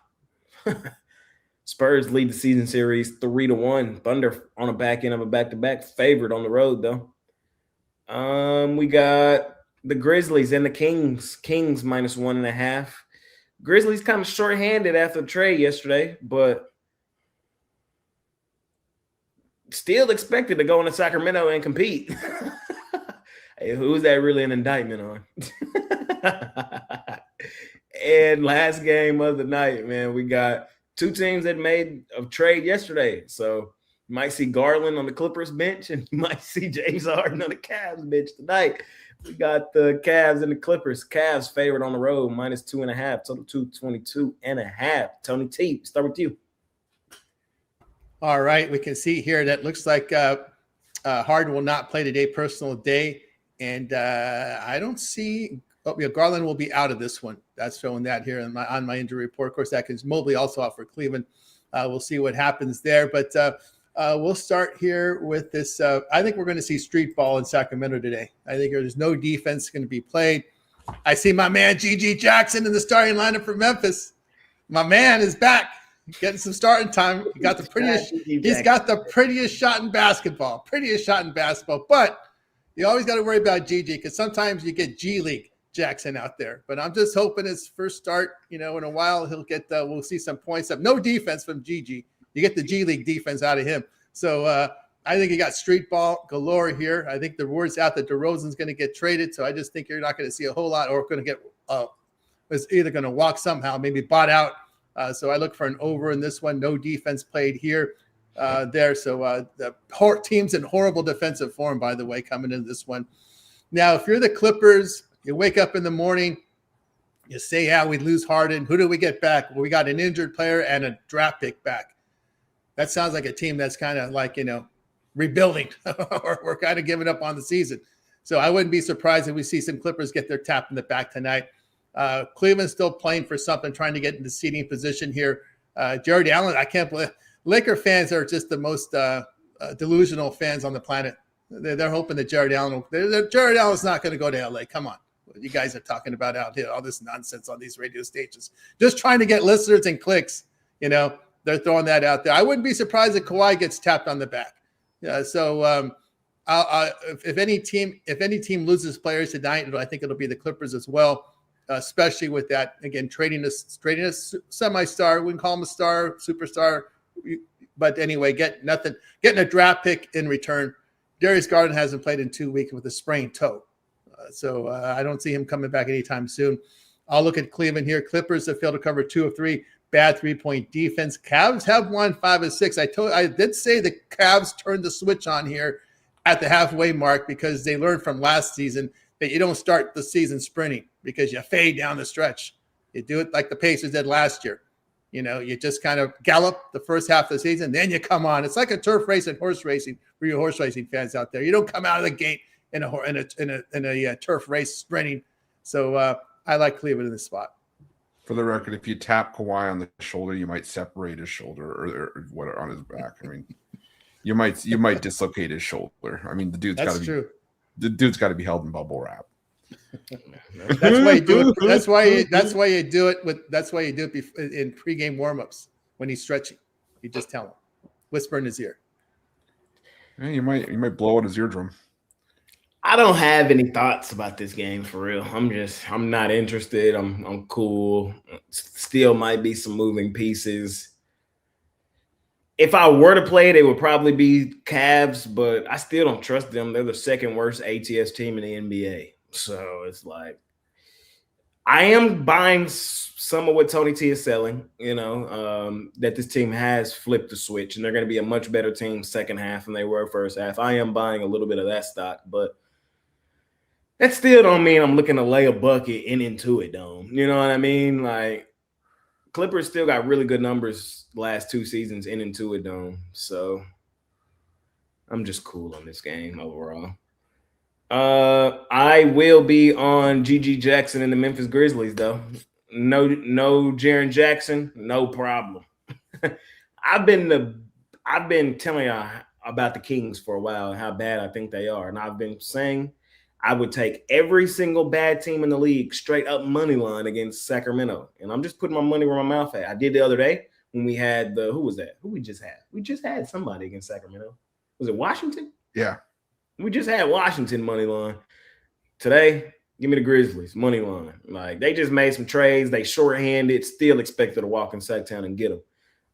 Spurs lead the season series 3-1. Thunder on the back end of a back-to-back, favored on the road, though. We got the Grizzlies and the Kings. Kings -1.5. Grizzlies kind of short-handed after the trade yesterday, but still expected to go into Sacramento and compete. Hey, who's that really an indictment on? And last game of the night, man, we got 2 teams that made a trade yesterday. So you might see Garland on the Clippers bench, and you might see James Harden on the Cavs bench tonight. We got the Cavs and the Clippers. Cavs favored on the road, -2.5, total 222.5. Tony T, start with you. All right, we can see here that looks like Harden will not play today, personal day. And I don't see Garland will be out of this one. That's showing that here on my injury report. Of course, that is Mobley also out for Cleveland. We'll see what happens there. But we'll start here with this. I think we're going to see street ball in Sacramento today. I think there's no defense going to be played. I see my man G.G. Jackson in the starting lineup for Memphis. My man is back, getting some starting time. He's got the prettiest shot in basketball. But you always got to worry about G.G. because sometimes you get G League. Jackson out there. But I'm just hoping his first start, in a while, he'll get we'll see some points up. No defense from Gigi. You get the G League defense out of him. So I think he got street ball galore here. I think the word's out that DeRozan's going to get traded. So I just think you're not going to see a whole lot, or going to get is either going to walk somehow, maybe bought out. So I look for an over in this one. No defense played here. There. So the team's in horrible defensive form, by the way, coming into this one. Now, if you're the Clippers, you wake up in the morning, you say, yeah, we lose Harden. Who do we get back? Well, we got an injured player and a draft pick back. That sounds like a team that's kind of like, rebuilding or we're kind of giving up on the season. So I wouldn't be surprised if we see some Clippers get their tap in the back tonight. Cleveland's still playing for something, trying to get into seeding position here. Jared Allen, I can't believe Laker fans are just the most delusional fans on the planet. They're hoping that Jared Allen's not going to go to LA. Come on. What you guys are talking about out here, all this nonsense on these radio stations, just trying to get listeners and clicks. They're throwing that out there. I wouldn't be surprised if Kawhi gets tapped on the back. So if any team loses players tonight, I think it'll be the Clippers as well, especially with that, again, trading a semi-star. We can call him a star, superstar. But anyway, getting a draft pick in return. Darius Garland hasn't played in 2 weeks with a sprained toe. So I don't see him coming back anytime soon. I'll look at Cleveland here. Clippers have failed to cover 2 of 3. Bad 3-point defense. Cavs have won 5 of 6. I did say the Cavs turned the switch on here at the halfway mark because they learned from last season that you don't start the season sprinting because you fade down the stretch. You do it like the Pacers did last year. You just kind of gallop the first half of the season, then you come on. It's like a turf race and horse racing for your horse racing fans out there. You don't come out of the gate in a turf race sprinting. So I like Cleveland in this spot. For the record, if you tap Kawhi on the shoulder, you might separate his shoulder or what on his back. I mean, you might dislocate his shoulder. I mean, the dude's got to be held in bubble wrap. That's why you do it. That's why you do it in pregame warmups when he's stretching. You just tell him, whisper in his ear. Yeah, you might blow out his eardrum. I don't have any thoughts about this game for real. I'm not interested. I'm cool. Still might be some moving pieces. If I were to play, they would probably be Cavs, but I still don't trust them. They're the second worst ATS team in the NBA. So it's like I am buying some of what Tony T is selling, that this team has flipped the switch and they're going to be a much better team second half than they were first half. I am buying a little bit of that stock, but that still don't mean I'm looking to lay a bucket into it, Dome. You know what I mean? Like, Clippers still got really good numbers last 2 seasons into it, Dome. So I'm just cool on this game overall. I will be on Gigi Jackson and the Memphis Grizzlies, though. No Jaren Jackson, no problem. I've been telling y'all about the Kings for a while and how bad I think they are, and I've been saying I would take every single bad team in the league straight up money line against Sacramento. And I'm just putting my money where my mouth at. I did the other day when we had who was that? Who we just had? We just had somebody against Sacramento. Was it Washington? Yeah. We just had Washington money line. Today, give me the Grizzlies money line. Like, they just made some trades. They shorthanded, still expected to walk in Sacktown and get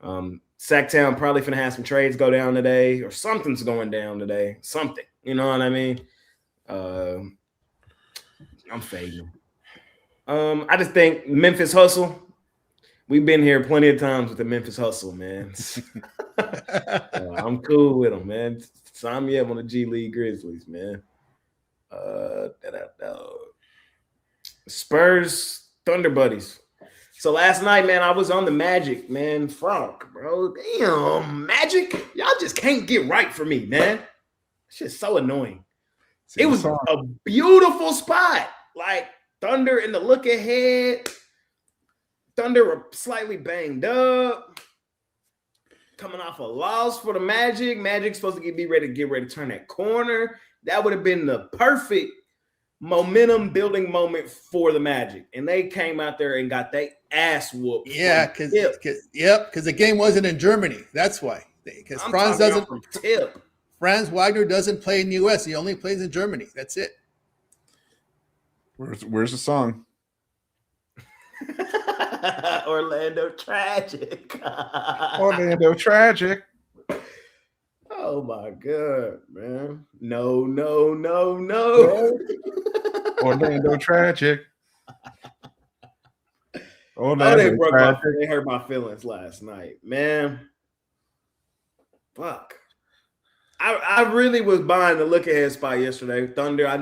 them. Sacktown probably finna have some trades go down today, or something's going down today. Something. You know what I mean? I'm fading. I just think Memphis Hustle. We've been here plenty of times with the Memphis Hustle, man. I'm cool with them, man. Sign me up on the G League Grizzlies, man. Spurs Thunder Buddies. So last night, man, I was on the Magic, man. Fuck, bro. Damn, Magic. Y'all just can't get right for me, man. It's just so annoying. It was a beautiful spot. Like, Thunder in the look ahead. Thunder were slightly banged up. Coming off a loss for the Magic. Magic's supposed to get ready to turn that corner. That would have been the perfect momentum building moment for the Magic. And they came out there and got their ass whooped. Yeah, because the game wasn't in Germany. That's why. Because Franz Wagner doesn't play in the U.S. He only plays in Germany. That's it. Where's the song? Orlando Tragic. Orlando Tragic. Oh my god, man. No, no, no, no. Orlando Tragic. Orlando they hurt my feelings last night, man. Fuck. I really was buying the look ahead spot yesterday. Thunder. I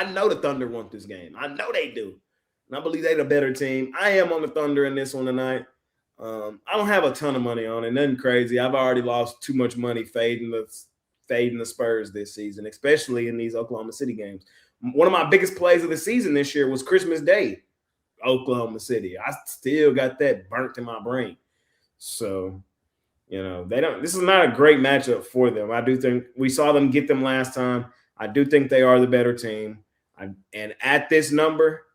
know the Thunder want this game. I know they do. And I believe they're the better team. I am on the Thunder in this one tonight. I don't have a ton of money on it. Nothing crazy. I've already lost too much money fading the Spurs this season, especially in these Oklahoma City games. One of my biggest plays of the season this year was Christmas Day, Oklahoma City. I still got that burnt in my brain. So, this is not a great matchup for them. I do think we saw them get them last time. I do think they are the better team. And at this number,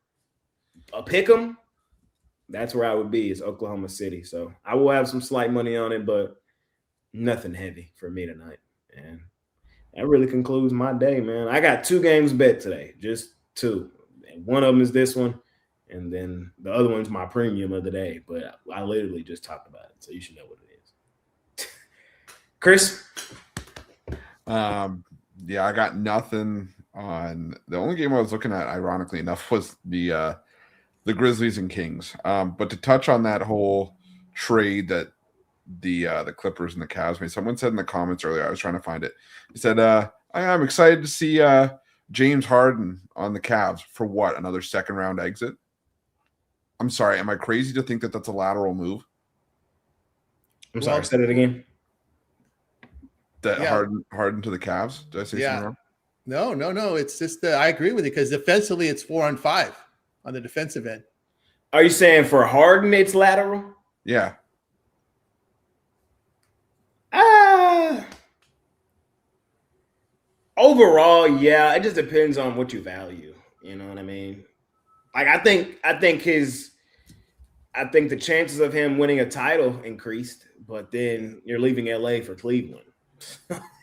a pick 'em, that's where I would be, is Oklahoma City. So I will have some slight money on it, but nothing heavy for me tonight. And that really concludes my day, man. I got 2 games bet today, just 2. And one of them is this one, and then the other one's my premium of the day. But I literally just talked about it, so you should know what it is. Chris? Yeah, I got nothing on. The only game I was looking at, ironically enough, was the Grizzlies and Kings. But to touch on that whole trade that the Clippers and the Cavs made, someone said in the comments earlier, I was trying to find it. He said, I'm excited to see James Harden on the Cavs for what? Another second round exit? I'm sorry. Am I crazy to think that that's a lateral move? I'm sorry. Say it again. That Harden to the Cavs? Did I say something wrong? No. It's just I agree with you because defensively it's 4-on-5 on the defensive end. Are you saying for Harden it's lateral? Yeah. Overall, yeah. It just depends on what you value. You know what I mean? Like I think the chances of him winning a title increased, but then you're leaving LA for Cleveland.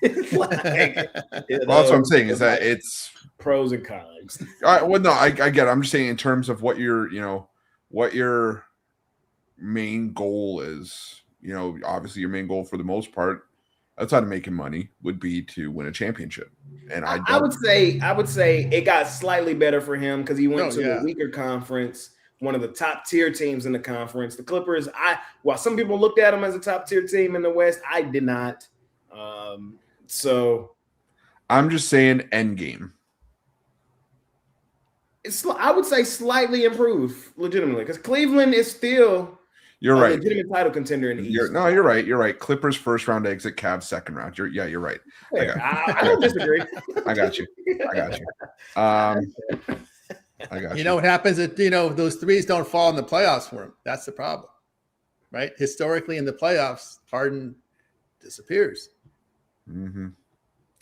That's what I'm saying is that it's pros and cons. Well, no, I get it. I'm just saying in terms of what your main goal is. Obviously your main goal for the most part, outside of making money, would be to win a championship. And I would say it got slightly better for him because he went to a weaker conference, one of the top tier teams in the conference. The Clippers, while some people looked at them as a top tier team in the West, I did not. So I'm just saying end game. I would say slightly improved legitimately because Cleveland is still a legitimate title contender in the East. You're right. You're right. Clippers first round exit, Cavs second round. You're right. I don't disagree. I got you. I got you. You know what happens if those threes don't fall in the playoffs for him? That's the problem, right? Historically in the playoffs, Harden disappears. Mm-hmm.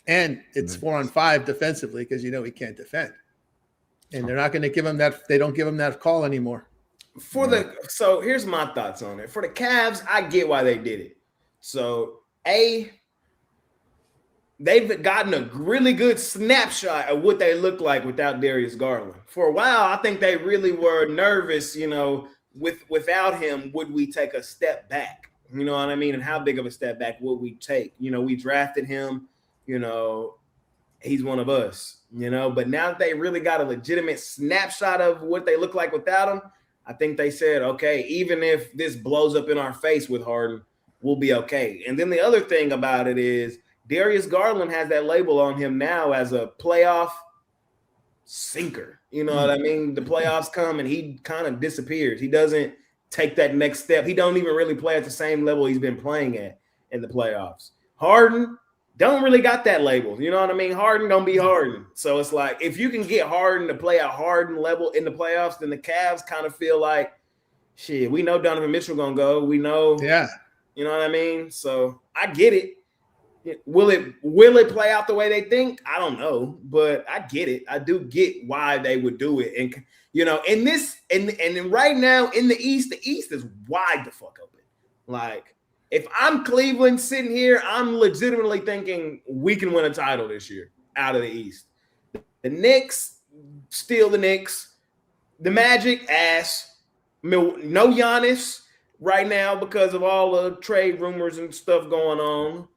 And it's 4-on-5 defensively because he can't defend. And they're not going to give him that. They don't give him that call anymore. So here's my thoughts on it. For the Cavs, I get why they did it. So they've gotten a really good snapshot of what they look like without Darius Garland. For a while, I think they really were nervous, without him, would we take a step back? You know what I mean? And how big of a step back would we take? We drafted him, he's one of us, but now that they really got a legitimate snapshot of what they look like without him, I think they said, okay, even if this blows up in our face with Harden, we'll be okay. And then the other thing about it is Darius Garland has that label on him now as a playoff sinker. You know what I mean? The playoffs come and he kind of disappears. He doesn't take that next step. He don't even really play at the same level he's been playing at in the playoffs. Harden don't really got that label. You know what I mean? Harden don't be Harden. So it's like if you can get Harden to play a Harden level in the playoffs, then the Cavs kind of feel like, shit, we know Donovan Mitchell gonna go. We know, you know what I mean? So I get it. Will it play out the way they think? I don't know, but I get it. I do get why they would do it. And in this and right now in the East is wide the fuck open. Like if I'm Cleveland sitting here, I'm legitimately thinking we can win a title this year out of the East. The Knicks, still the Knicks. The Magic ass. No Giannis right now because of all the trade rumors and stuff going on.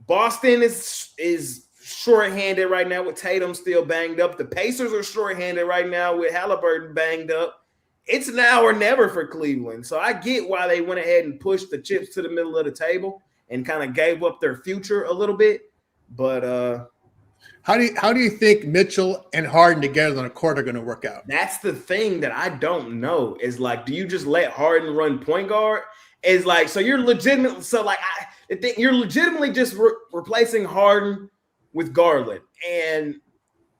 Boston is shorthanded right now with Tatum still banged up. The Pacers are shorthanded right now with Halliburton banged up. It's now or never for Cleveland. So I get why they went ahead and pushed the chips to the middle of the table and kind of gave up their future a little bit. But how do you think Mitchell and Harden together on a court are going to work out? that's the thing that I don't know. Is like, do you just let Harden run point guard? Is like, so you're legitimate. So like, you're legitimately just replacing Harden with Garland, and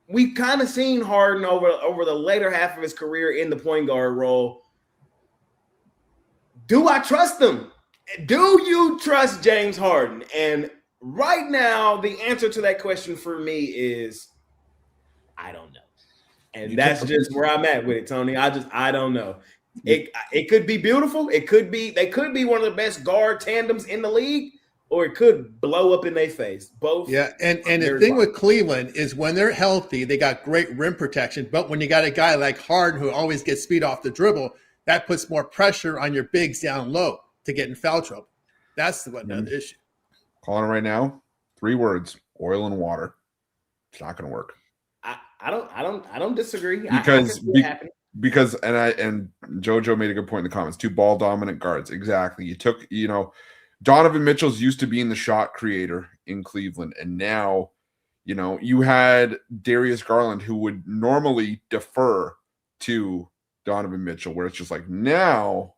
we've kind of seen Harden over the later half of his career in the point guard role. Do I trust him? Do you trust James Harden? And right now, the answer to that question for me is I don't know. And that's just where I'm at with it, Tony. I don't know. It could be beautiful. They could be one of the best guard tandems in the league, or it could blow up in their face. Both. Yeah, and the thing with Cleveland is when they're healthy, they got great rim protection. But when you got a guy like Harden who always gets speed off the dribble, that puts more pressure on your bigs down low to get in foul trouble. That's another issue. Calling it right now, 3 words: oil and water. It's not going to work. I don't disagree. Because and JoJo made a good point in the comments. 2 ball dominant guards. Exactly. You took, Donovan Mitchell's used to being the shot creator in Cleveland, and now, you had Darius Garland, who would normally defer to Donovan Mitchell, where it's just like, now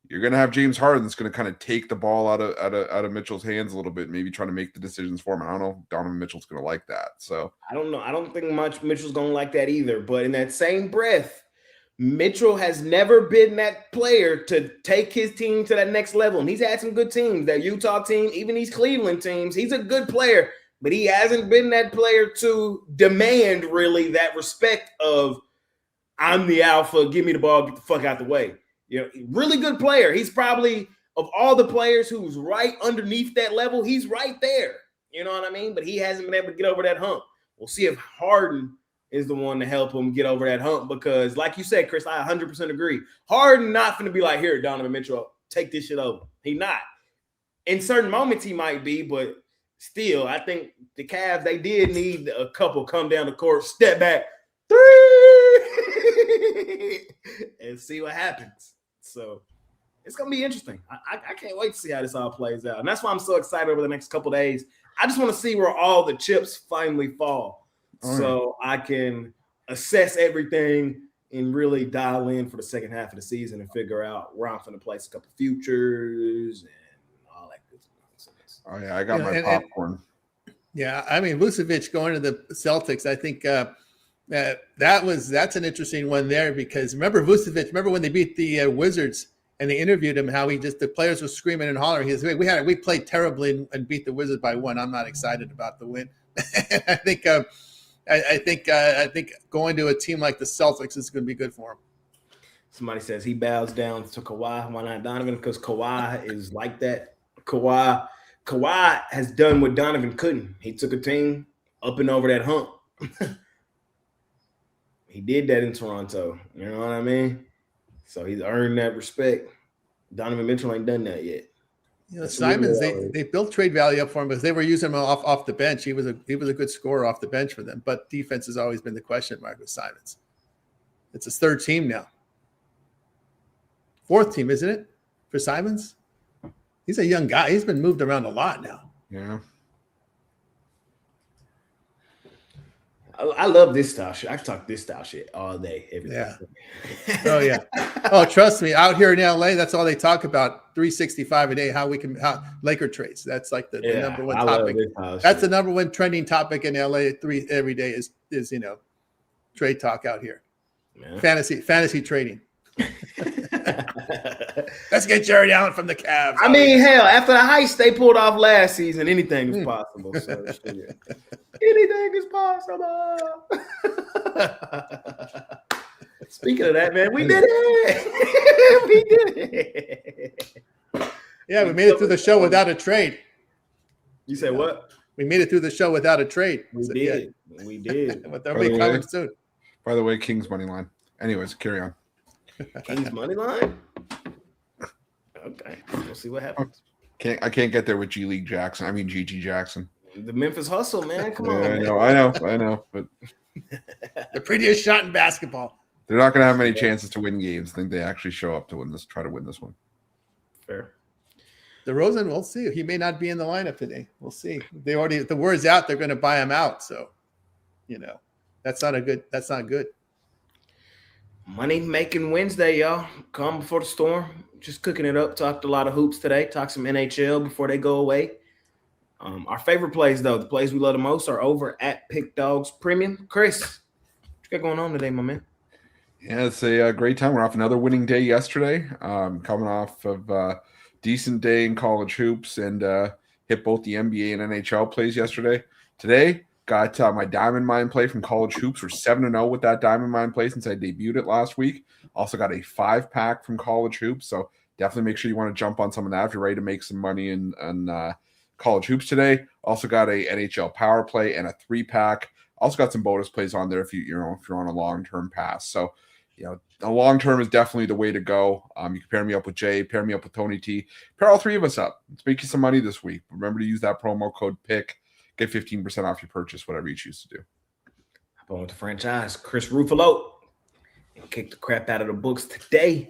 you're going to have James Harden that's going to kind of take the ball out of Mitchell's hands a little bit, maybe trying to make the decisions for him. I don't know if Donovan Mitchell's going to like that. So I don't know. I don't think Mitchell's going to like that either. But in that same breath, Mitchell has never been that player to take his team to that next level. And he's had some good teams, that Utah team, even these Cleveland teams. He's a good player, but he hasn't been that player to demand really that respect of, I'm the alpha, give me the ball, get the fuck out the way. Really good player. He's probably, of all the players who's right underneath that level, he's right there. You know what I mean? But he hasn't been able to get over that hump. We'll see if Harden is the one to help him get over that hump, because like you said, Chris, I 100% agree. Harden not going to be like, here, Donovan Mitchell, take this shit over. He not. In certain moments he might be, but still, I think the Cavs, they did need a couple come down the court, step back, 3, and see what happens. So it's going to be interesting. I can't wait to see how this all plays out. And that's why I'm so excited over the next couple days. I just want to see where all the chips finally fall, so I can assess everything and really dial in for the second half of the season and figure out where I'm going to place a couple futures and all that good nonsense. Oh, yeah, I got my popcorn. Yeah, I mean, Vucevic going to the Celtics, I think that's an interesting one there, because remember when they beat the Wizards and they interviewed him, how the players were screaming and hollering. He said, we played terribly and beat the Wizards by 1. I'm not excited about the win. I think going to a team like the Celtics is going to be good for him. Somebody says he bows down to Kawhi. Why not Donovan? Because Kawhi is like that. Kawhi has done what Donovan couldn't. He took a team up and over that hump. He did that in Toronto. You know what I mean? So he's earned that respect. Donovan Mitchell ain't done that yet. Simons, they built trade value up for him because they were using him off the bench. He was a good scorer off the bench for them, but defense has always been the question mark with Simons. It's his 3rd team now. 4th team, isn't it, for Simons? He's a young guy. He's been moved around a lot now. Yeah. I love this style shit. I can talk this style shit all day, every day. Oh, yeah. Oh, trust me. Out here in LA, that's all they talk about. 365 a day, how Laker trades. That's like the number one topic. That's the number one trending topic in LA every day is trade talk out here. Yeah. Fantasy trading. Let's get Jared Allen from the Cavs. I mean, hell, after the heist they pulled off last season, anything is possible. So anything is possible. Speaking of that, man, we did it. We did it. Yeah, we made it through the show without a trade. You said what? We made it through the show without a trade. We did. We did. But they'll be coming soon. By the way, King's money line. Anyways, carry on. Kings money line. Okay, we'll see what happens. I can't get there with GG Jackson. The Memphis Hustle, man. Come on. Man. I know, but the prettiest shot in basketball. They're not going to have many chances to win games. I think they actually show up to win this. Try to win this one. Fair. DeRozan, we'll see. He may not be in the lineup today. We'll see. The word's out. They're going to buy him out. So, that's not good. Money making Wednesday, y'all. Calm before the storm. Just cooking it up. Talked a lot of hoops today. Talked some NHL before they go away. Our favorite plays, though, the plays we love the most are over at PickDawgz Premium. Chris, what you got going on today, my man? Yeah, it's a great time. We're off another winning day yesterday. Coming off of a decent day in college hoops and hit both the NBA and NHL plays yesterday. Today, got my Diamond Mine play from college hoops. We're 7-0 with that Diamond Mine play since I debuted it last week. Also got a 5-pack from college hoops. So definitely make sure you want to jump on some of that if you're ready to make some money in college hoops today. Also got a NHL power play and a 3-pack. Also got some bonus plays on there if you're on a long-term pass. So, a long-term is definitely the way to go. You can pair me up with Jay, pair me up with Tony T, pair all three of us up. Let's make you some money this week. Remember to use that promo code PICK. Get 15% off your purchase, whatever you choose to do. Hop on with the franchise, Chris Ruffalo, and kick the crap out of the books today.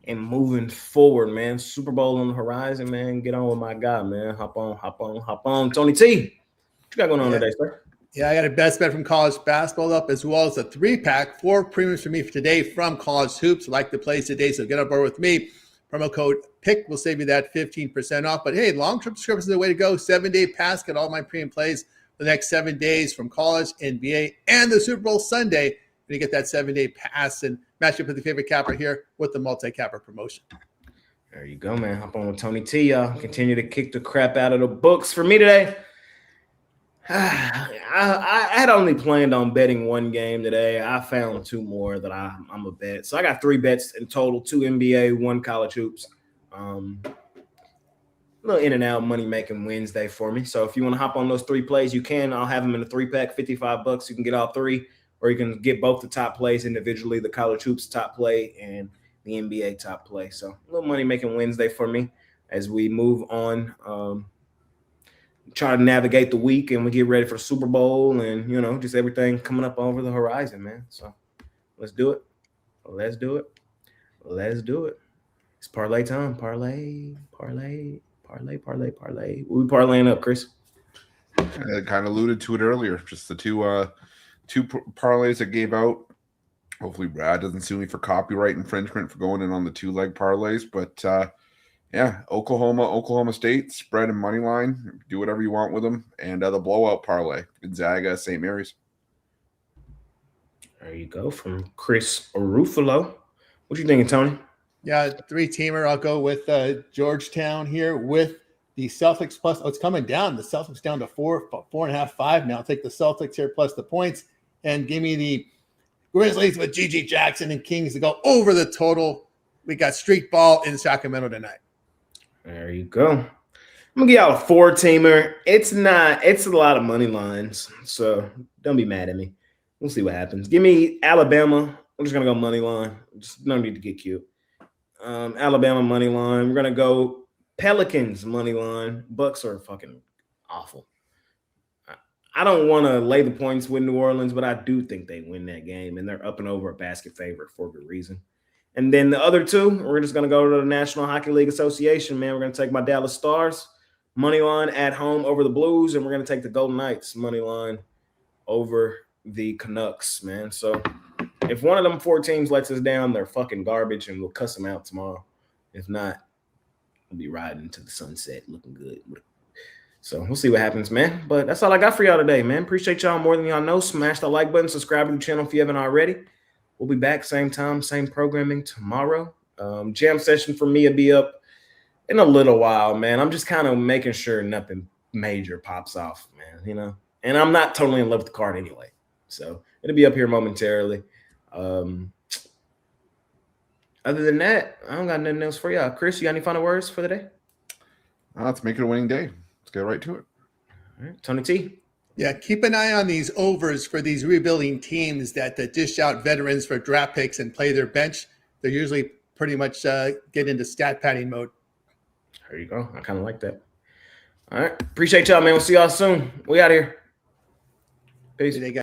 And moving forward, man, Super Bowl on the horizon, man. Get on with my guy, man. Hop on. Tony T, what you got going on today, sir? Yeah, I got a best bet from college basketball up, as well as a 3-pack, 4 premiums for me for today from college hoops. Like the plays today, so get on board with me. Promo code PICK will save you that 15% off. But hey, long-term subscriptions are the way to go. 7-day pass, get all my premium plays for the next 7 days from college, NBA, and the Super Bowl Sunday. You get that 7-day pass and match up with your favorite capper here with the multi-capper promotion. There you go, man. Hop on with Tony T, y'all. Continue to kick the crap out of the books. For me today, I had only planned on betting one game today. I found 2 more that I'm a bet. So I got 3 bets in total, 2 NBA, 1 college hoops. A little in and out money making Wednesday for me. So if you want to hop on those 3 plays, you can. I'll have them in a 3-pack, $55. You can get all 3, or you can get both the top plays individually, the college hoops top play and the NBA top play. So a little money making Wednesday for me as we move on. Try to navigate the week and we get ready for the Super Bowl and, just everything coming up over the horizon, man. So let's do it. It's parlay time. Parlay. What we parlaying up, Chris? I kind of alluded to it earlier. Just the two parlays I gave out. Hopefully Brad doesn't sue me for copyright infringement for going in on the 2-leg parlays. But Oklahoma State, spread and money line. Do whatever you want with them. And the blowout parlay, Gonzaga, St. Mary's. There you go from Chris Ruffalo. What you thinking, Tony? Yeah, 3-teamer. I'll go with Georgetown here with the Celtics plus. Oh, it's coming down. The Celtics down to 4.5, 5 now. I'll take the Celtics here plus the points and give me the Grizzlies with GG Jackson and Kings to go over the total. We got street ball in Sacramento tonight. There you go. I'm gonna give y'all a 4-teamer. It's a lot of money lines, so don't be mad at me. We'll see what happens. Give me Alabama. I'm just gonna go money line. Just no need to get cute. Alabama money line. We're gonna go Pelicans money line. Bucks are fucking awful. I don't want to lay the points with New Orleans, but I do think they win that game, and they're up and over a basket favorite for good reason. And then the other 2, we're just going to go to the National Hockey League Association, man. We're going to take my Dallas Stars money line at home over the Blues, and we're going to take the Golden Knights money line over the Canucks, man. So if one of them 4 teams lets us down, they're fucking garbage, and we'll cuss them out tomorrow. If not, we'll be riding to the sunset looking good. So we'll see what happens, man. But that's all I got for y'all today, man. Appreciate y'all more than y'all know. Smash the like button, subscribe to the channel if you haven't already. We'll be back same time, same programming tomorrow. Jam session for me will be up in a little while, man. I'm just kind of making sure nothing major pops off, man, And I'm not totally in love with the card anyway. So it'll be up here momentarily. Other than that, I don't got nothing else for y'all. Chris, you got any final words for the day? Let's make it a winning day. Let's get right to it. All right, Tony T, Yeah, keep an eye on these overs for these rebuilding teams that dish out veterans for draft picks and play their bench. They're usually pretty much get into stat padding mode. There you go. I kind of like that. All right. Appreciate y'all, man. We'll see y'all soon. We out here. Peace.